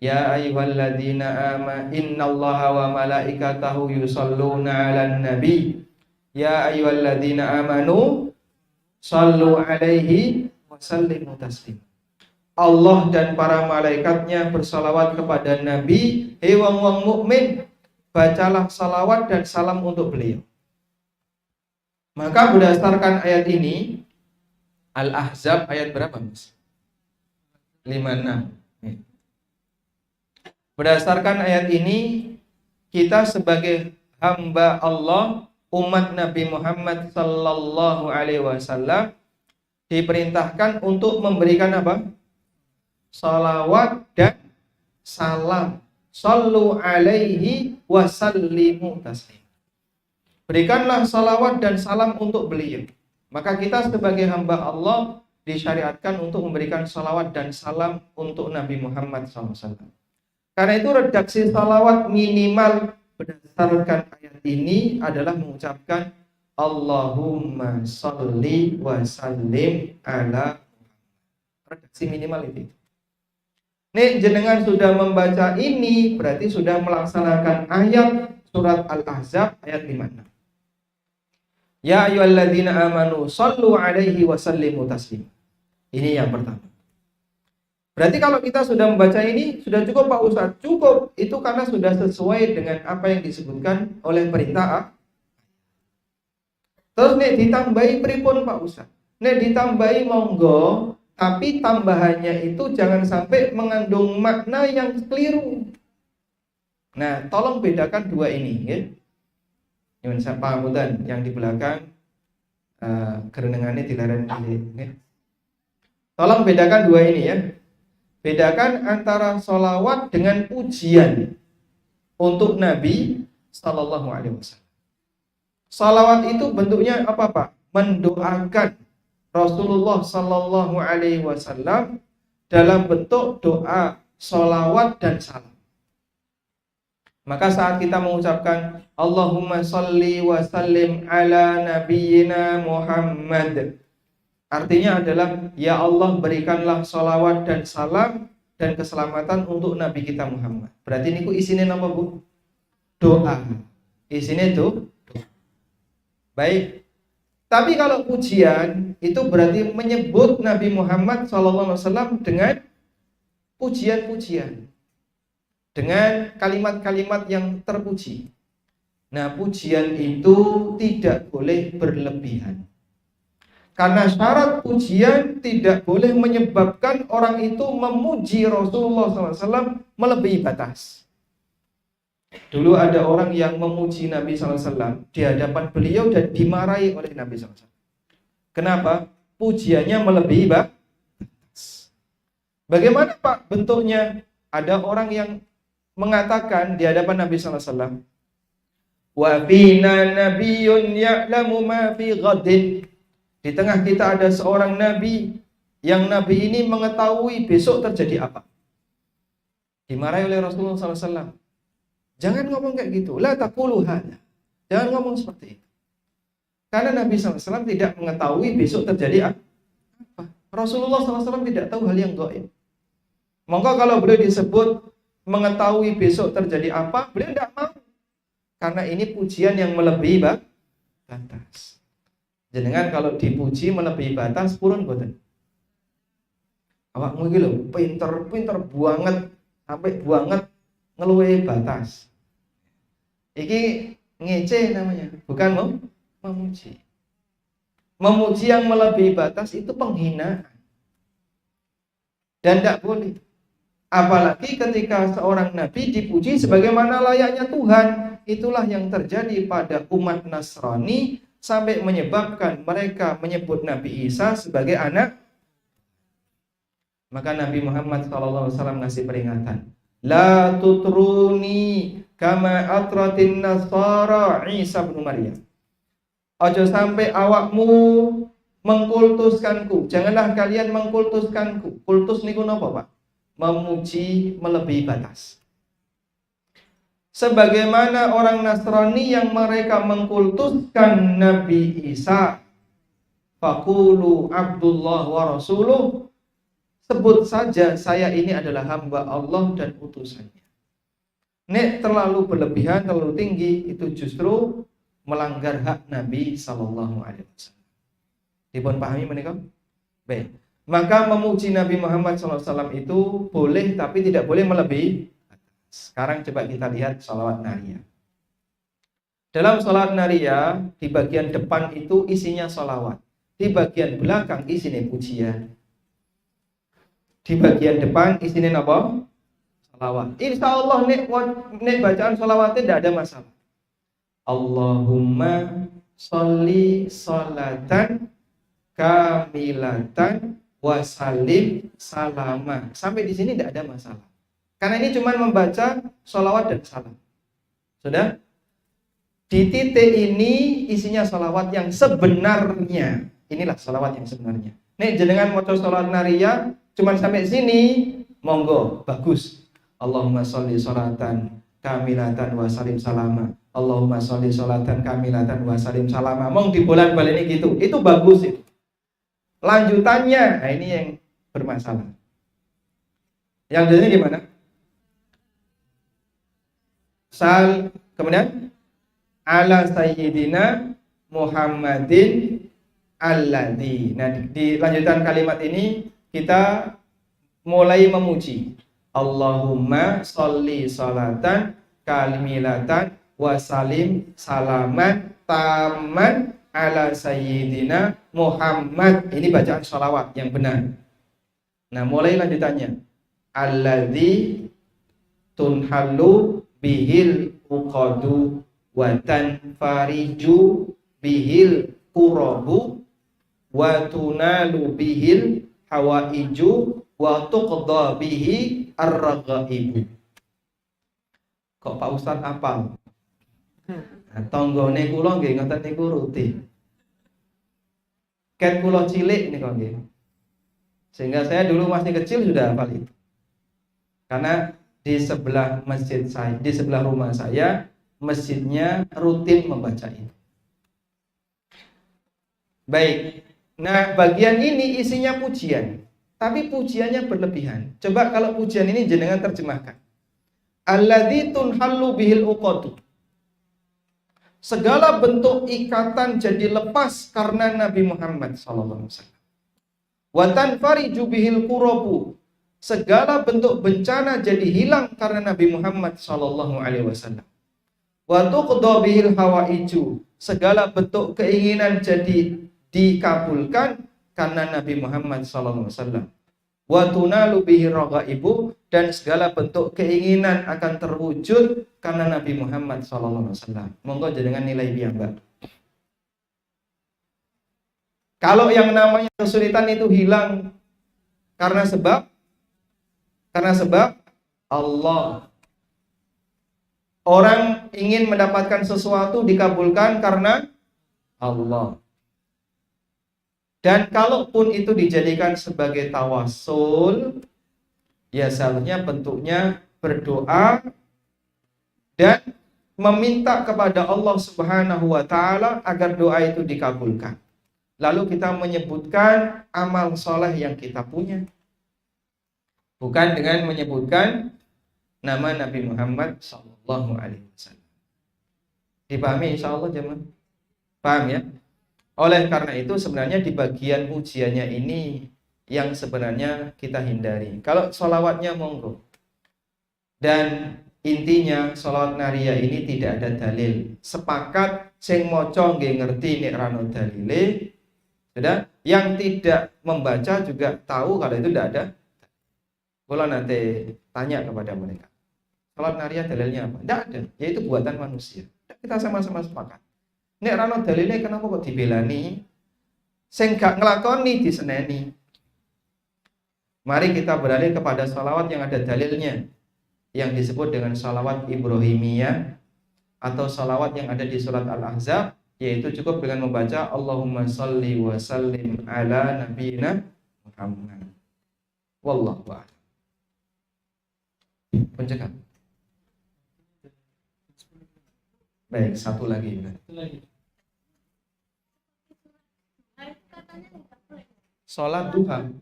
Ya ayyuhalladzina amanu innallaha wa malaikatahu yusholluna 'alan nabi. Ya ayyuhalladzina amanu shallu 'alaihi wa sallimu taslima. Allah dan para malaikatnya bersalawat kepada Nabi. Hei wong-wong mukmin, bacalah salawat dan salam untuk beliau. Maka berdasarkan ayat ini, Al-Ahzab ayat berapa, Mas? 56. Berdasarkan ayat ini, kita sebagai hamba Allah, umat Nabi Muhammad sallallahu alaihi wasallam diperintahkan untuk memberikan apa? Salawat dan salam. Sallu alaihi wa sallimu taslim. Berikanlah salawat dan salam untuk beliau. Maka kita sebagai hamba Allah disyariatkan untuk memberikan salawat dan salam untuk Nabi Muhammad SAW. Karena itu redaksi salawat minimal berdasarkan ayat ini adalah mengucapkan Allahumma sholli wa sallim ala Muhammad. Redaksi minimal itu. Nih jenengan sudah membaca ini berarti sudah melaksanakan ayat surat Al-Ahzab ayat 56. Ya ayyuhalladzina amanu shallu alaihi wa sallimu taslima. Ini yang pertama. Berarti kalau kita sudah membaca ini sudah cukup Pak Ustadz? Cukup, itu karena sudah sesuai dengan apa yang disebutkan oleh perintah. Terus nih ditambahi pripun Pak Ustadz? Nih ditambahi monggo, tapi tambahannya itu jangan sampai mengandung makna yang keliru. Nah, tolong bedakan dua ini ya. Yang saya pahamutan yang di belakang kerenengannya dileren ya. Tolong bedakan dua ini ya. Bedakan antara sholawat dengan pujian untuk Nabi Sallallahu Alaihi Wasallam. Sholawat itu bentuknya apa Pak? Mendoakan Rasulullah Sallallahu Alaihi Wasallam dalam bentuk doa, sholawat dan salam. Maka saat kita mengucapkan Allahumma sholli wa sallim ala nabiyyina Muhammad, artinya adalah, ya Allah berikanlah sholawat dan salam dan keselamatan untuk Nabi kita Muhammad. Berarti ini isinya apa Bu? Doa. Isinya itu doa. Baik. Tapi kalau pujian itu berarti menyebut Nabi Muhammad SAW dengan pujian-pujian. Dengan kalimat-kalimat yang terpuji. Nah, pujian itu tidak boleh berlebihan. Karena syarat pujian tidak boleh menyebabkan orang itu memuji Rasulullah SAW melebihi batas. Dulu ada orang yang memuji Nabi SAW di hadapan beliau dan dimarahi oleh Nabi SAW. Kenapa? Pujiannya melebihi batas. Bagaimana Pak bentuknya? Ada orang yang mengatakan di hadapan Nabi SAW, wa fina nabiyyun ya'lamu ma fi ghadin. Di tengah kita ada seorang nabi yang nabi ini mengetahui besok terjadi apa. Dimarahi oleh Rasulullah SAW. Jangan ngomong kayak gitu. La taqulu hadza. Jangan ngomong seperti itu. Karena Nabi SAW tidak mengetahui besok terjadi apa. Rasulullah SAW tidak tahu hal yang gaib. Maka kalau beliau disebut mengetahui besok terjadi apa, beliau tidak mau. Karena ini pujian yang melebihi batas. Jenengan kalau dipuji melebihi batas purun boten. Awakmu iki lho pinter banget sampai banget ngeluwe batas. Iki ngece namanya, bukan memuji. Memuji yang melebihi batas itu penghinaan. Dan tidak boleh. Apalagi ketika seorang nabi dipuji sebagaimana layaknya Tuhan. Itulah yang terjadi pada umat Nasrani sampai menyebabkan mereka menyebut Nabi Isa sebagai anak. Maka Nabi Muhammad SAW ngasih peringatan, la tutruni kama atratin nasara Isa bin Maryam. Ojo sampai awakmu mengkultuskanku. Janganlah kalian mengkultuskanku. Kultus niku napa Pak? Memuji melebihi batas. Sebagaimana orang Nasrani yang mereka mengkultuskan Nabi Isa, faqulu Abdullah wa Rasuluh, sebut saja saya ini adalah hamba Allah dan utusannya. Nek terlalu berlebihan, terlalu tinggi, itu justru melanggar hak Nabi Sallallahu Alaihi Wasallam. Dipun pahami menika? Baik. Maka memuji Nabi Muhammad SAW itu boleh, tapi tidak boleh melebihi. Sekarang coba kita lihat sholawat nariyah. Dalam sholawat nariyah, di bagian depan itu isinya sholawat. Di bagian belakang isinya pujian. Di bagian depan isinya apa? Salawat. Insya Allah nek bacaan salawatnya tidak ada masalah. Allahumma sholli sholatan kamilatan wasalim salama. Sampai di sini tidak ada masalah. Karena ini cuma membaca sholawat dan salam. Sudah? Di titik ini isinya sholawat yang sebenarnya. Inilah sholawat yang sebenarnya. Nih jenengan maca sholawat naria cuma sampai sini, monggo, bagus. Allahumma sholli sholatan kamilatan wasalim salama. Allahumma sholli sholatan kamilatan wasalim salama. Mong di bulan-bulan ini gitu. Itu bagus itu. Lanjutannya, nah ini yang bermasalah. Yang jadinya gimana? Kemudian ala sayyidina Muhammadin alladzi. Nah, di lanjutan kalimat ini kita mulai memuji. Allahumma sholli sholatan kamilatan wasalim salaman taman ala sayyidina Muhammad. Ini bacaan sholawat yang benar. Nah, mulai lanjutannya. Alladzi tunhallu bihil uqadu wa tanfariju bihil qurabu wa tunalu bihil hawaiju wa tuqda bihi ar-ragaibu. Kok Pak Ustadz apal? Nah, tonggone kula nggih ngoten niku rutin. Ket kula cilik niku nggih. Sehingga saya dulu masih kecil sudah hafal itu. Karena di sebelah masjid saya, di sebelah rumah saya, masjidnya rutin membaca itu. Baik. Nah, bagian ini isinya pujian, tapi pujiannya berlebihan. Coba kalau pujian ini jenengan terjemahkan. Alladzi tunhallu bihil uqadu. Segala bentuk ikatan jadi lepas karena Nabi Muhammad sallallahu alaihi wasallam. Wa tanfariju bihil qurabu. Segala bentuk bencana jadi hilang karena Nabi Muhammad sallallahu alaihi wasallam. Wa tuqda bihil hawaiju. Segala bentuk keinginan jadi dikabulkan karena Nabi Muhammad sallallahu alaihi wasallam. Wa tunalu bihi ragaibu, dan segala bentuk keinginan akan terwujud karena Nabi Muhammad sallallahu alaihi wasallam. Monggo jenengan nilai piyambak. Kalau yang namanya kesulitan itu hilang karena sebab Allah. Orang ingin mendapatkan sesuatu dikabulkan karena Allah. Dan kalaupun itu dijadikan sebagai tawassul, ya seharusnya bentuknya berdoa dan meminta kepada Allah Subhanahu wa taala agar doa itu dikabulkan. Lalu kita menyebutkan amal soleh yang kita punya. Bukan dengan menyebutkan nama Nabi Muhammad sallallahu alaihi wasallam. Dipahami insyaallah jemaah? Paham ya? Oleh karena itu sebenarnya di bagian ujiannya ini yang sebenarnya kita hindari. Kalau sholawatnya monggo. Dan intinya sholawat naria ini tidak ada dalil. Sepakat sing maca nggih ngerti nek rano dalile. Sudah? Yang tidak membaca juga tahu kalau itu tidak ada. Kalau nanti tanya kepada mereka, sholat naria dalilnya apa? Tidak ada, yaitu buatan manusia. Kita sama-sama sepakat. Nek rano dalilnya kenapa kok dibelani? Sing gak ngelakoni diseneni. Mari kita beralih kepada sholawat yang ada dalilnya, yang disebut dengan sholawat Ibrahimiyah atau sholawat yang ada di surat Al-Ahzab, yaitu cukup dengan membaca Allahumma sholli wa sallim ala nabiyina Muhammad. Wallahu a'lam. Pencegah. Baik, satu lagi. Sholat duha.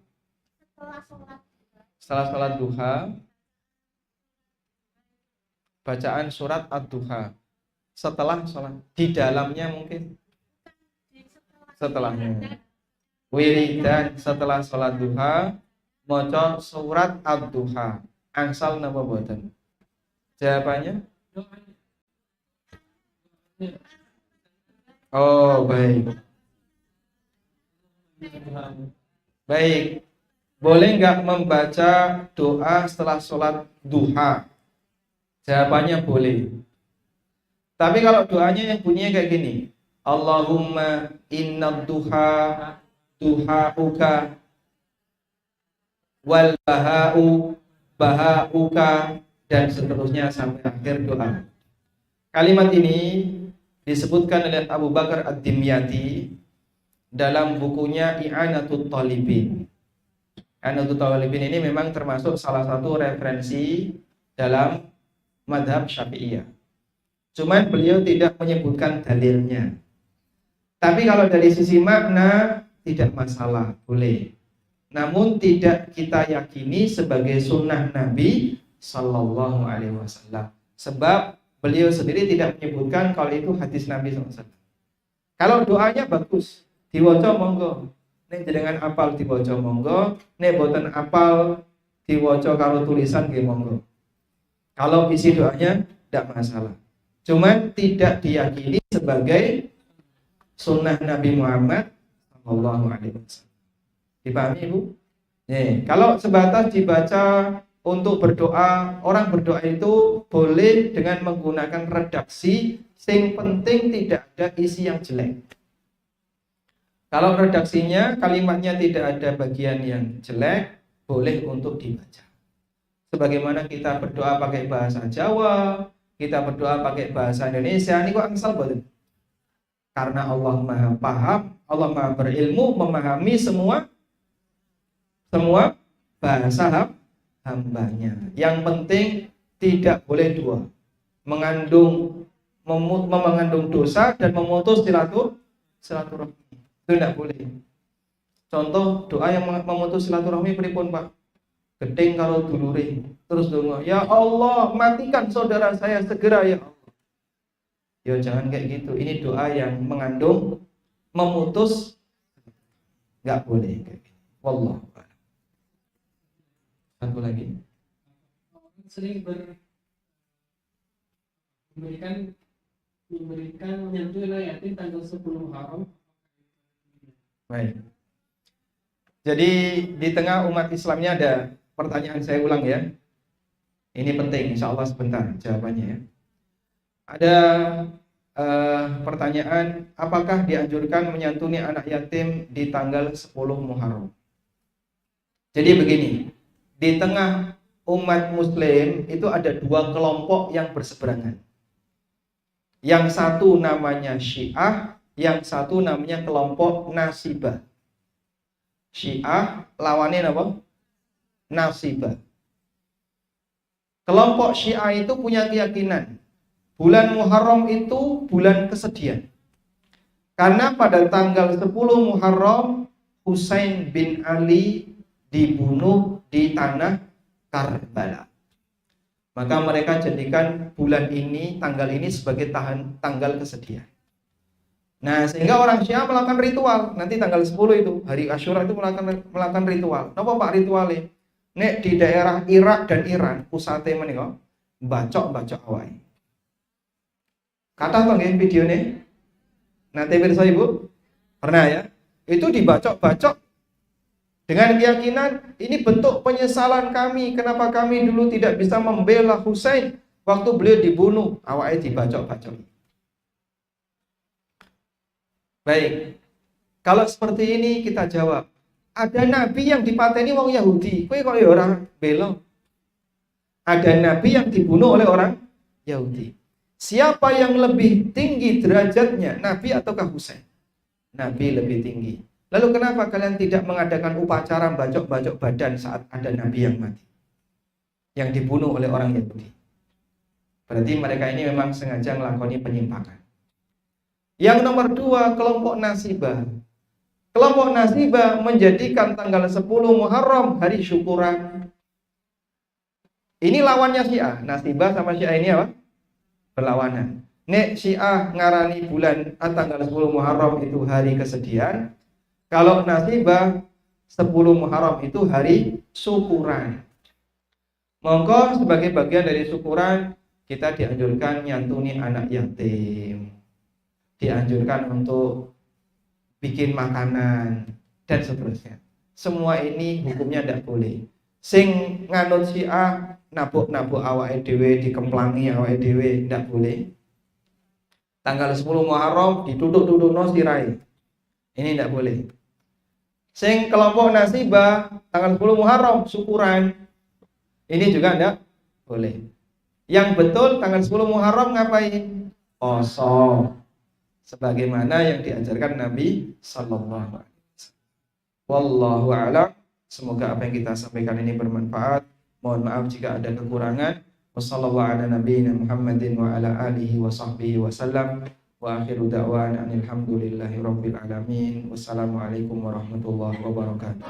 Setelah sholat duha, bacaan surat ad-duha. Setelah sholat, di dalamnya mungkin. Setelahnya. Wiridan setelah sholat duha, maca surat ad-duha. Angsal napa boten? Jawabannya? Oh, baik. Baik. Boleh nggak membaca doa setelah sholat duha? Jawabannya boleh. Tapi kalau doanya yang bunyinya kayak gini, Allahumma inna duhauka wal bahauka dan seterusnya sampai akhir doa. Kalimat ini disebutkan oleh Abu Bakar Ad-Dimyati dalam bukunya I'anatul Talibin. I'anatul Talibin ini memang termasuk salah satu referensi dalam madhab Syafi'iyah. Cuman beliau tidak menyebutkan dalilnya. Tapi kalau dari sisi makna tidak masalah, boleh. Namun tidak kita yakini sebagai sunnah Nabi Sallallahu Alaihi Wasallam. Sebab beliau sendiri tidak menyebutkan kalau itu hadis Nabi SAW. Kalau doanya bagus, diwaca monggo. Nek jenengan apal diwaca monggo, nek boten apal diwaca karo tulisan nggih monggo. Kalau isi doanya tidak masalah. Cuman tidak diyakini sebagai sunnah Nabi Muhammad Sallallahu Alaihi Wasallam. Dipahami Bu? Nih, kalau sebatas dibaca untuk berdoa, orang berdoa itu boleh dengan menggunakan redaksi, sing penting tidak ada isi yang jelek. Kalau redaksinya, kalimatnya tidak ada bagian yang jelek, boleh untuk dibaca. Sebagaimana kita berdoa pakai bahasa Jawa, kita berdoa pakai bahasa Indonesia, ini kok angsal boten? Karena Allah Maha paham, Allah Maha berilmu, memahami semua bahasa hambanya. Yang penting tidak boleh dua, mengandung dosa dan memutus silaturahmi. Itu tidak boleh. Contoh doa yang memutus silaturahmi pripun Pak? Gedeng karo dulure, terus donga, ya Allah matikan saudara saya segera ya Allah. Ya jangan kayak gitu. Ini doa yang mengandung memutus, nggak boleh kayak gitu. Wallahu a'lam. Satu lagi. Sering memberikan menyentuh yatim tanggal 10 Muharram. Baik. Jadi di tengah umat Islamnya ada pertanyaan, saya ulang ya. Ini penting, insya Allah sebentar jawabannya ya. Ada pertanyaan, apakah dianjurkan menyantuni anak yatim di tanggal 10 Muharram? Jadi begini, di tengah umat Muslim itu ada dua kelompok yang berseberangan. Yang satu namanya Syiah, yang satu namanya kelompok Nasibah. Syiah lawannya apa? Nasibah. Kelompok Syiah itu punya keyakinan bulan Muharram itu bulan kesedihan. Karena pada tanggal 10 Muharram Husain bin Ali dibunuh di tanah Karbala. Maka mereka jadikan bulan ini, tanggal ini sebagai tanggal kesedihan. Nah, sehingga orang Syiah melakukan ritual. Nanti tanggal 10 itu, hari Asyura itu melakukan ritual. Napa Pak ritualnya? Nek di daerah Irak dan Iran, pusate menika, bacok-bacok awake. Kata to nggih videone? Nanti pirsa Ibu? Pernah ya? Itu dibacok-bacok dengan keyakinan ini bentuk penyesalan kami, kenapa kami dulu tidak bisa membela Husain waktu beliau dibunuh, awake dibacok-bacok. Baik, kalau seperti ini kita jawab, ada nabi yang dipateni wong Yahudi, kowe kok ya orang belo. Ada nabi yang dibunuh oleh orang Yahudi. Siapa yang lebih tinggi derajatnya, nabi ataukah Husain? Nabi lebih tinggi. Lalu kenapa kalian tidak mengadakan upacara bacok-bacok badan saat ada nabi yang mati, yang dibunuh oleh orang Yahudi? Berarti mereka ini memang sengaja melakoni penyimpangan. Yang nomor dua, kelompok Nasibah. Kelompok Nasibah menjadikan tanggal 10 Muharram hari syukuran. Ini lawannya Syiah. Nasibah sama Syiah ini apa? Berlawanan. Nek Syiah ngarani bulan tanggal 10 Muharram itu hari kesedihan. Kalau Nasibah 10 Muharram itu hari syukuran. Monggo sebagai bagian dari syukuran kita dianjurkan nyantuni anak yatim, dianjurkan untuk bikin makanan dan seterusnya. semua ini hukumnya tidak boleh. Sing nganut Syiah nabuk-nabuk awake dhewe, dikemplangi awake dhewe tidak boleh. Tanggal 10 Muharram ditutuk-tutukno sirahe. Ini tidak boleh. Sing kelompok Nasibah tanggal 10 Muharram syukuran. Ini juga tidak boleh. Yang betul tanggal 10 Muharram ngapain? Poso. Sebagaimana yang diajarkan Nabi sallallahu alaihi wasallam. Wallahu a'lam. Semoga apa yang kita sampaikan ini bermanfaat. Mohon maaf jika ada kekurangan. Wassallallahu ala nabiyyina Muhammadin wa ala alihi wa sahbihi wasallam. Wa akhiru da'wana alhamdulillahi rabbil alamin. Wassalamualaikum warahmatullahi wabarakatuh.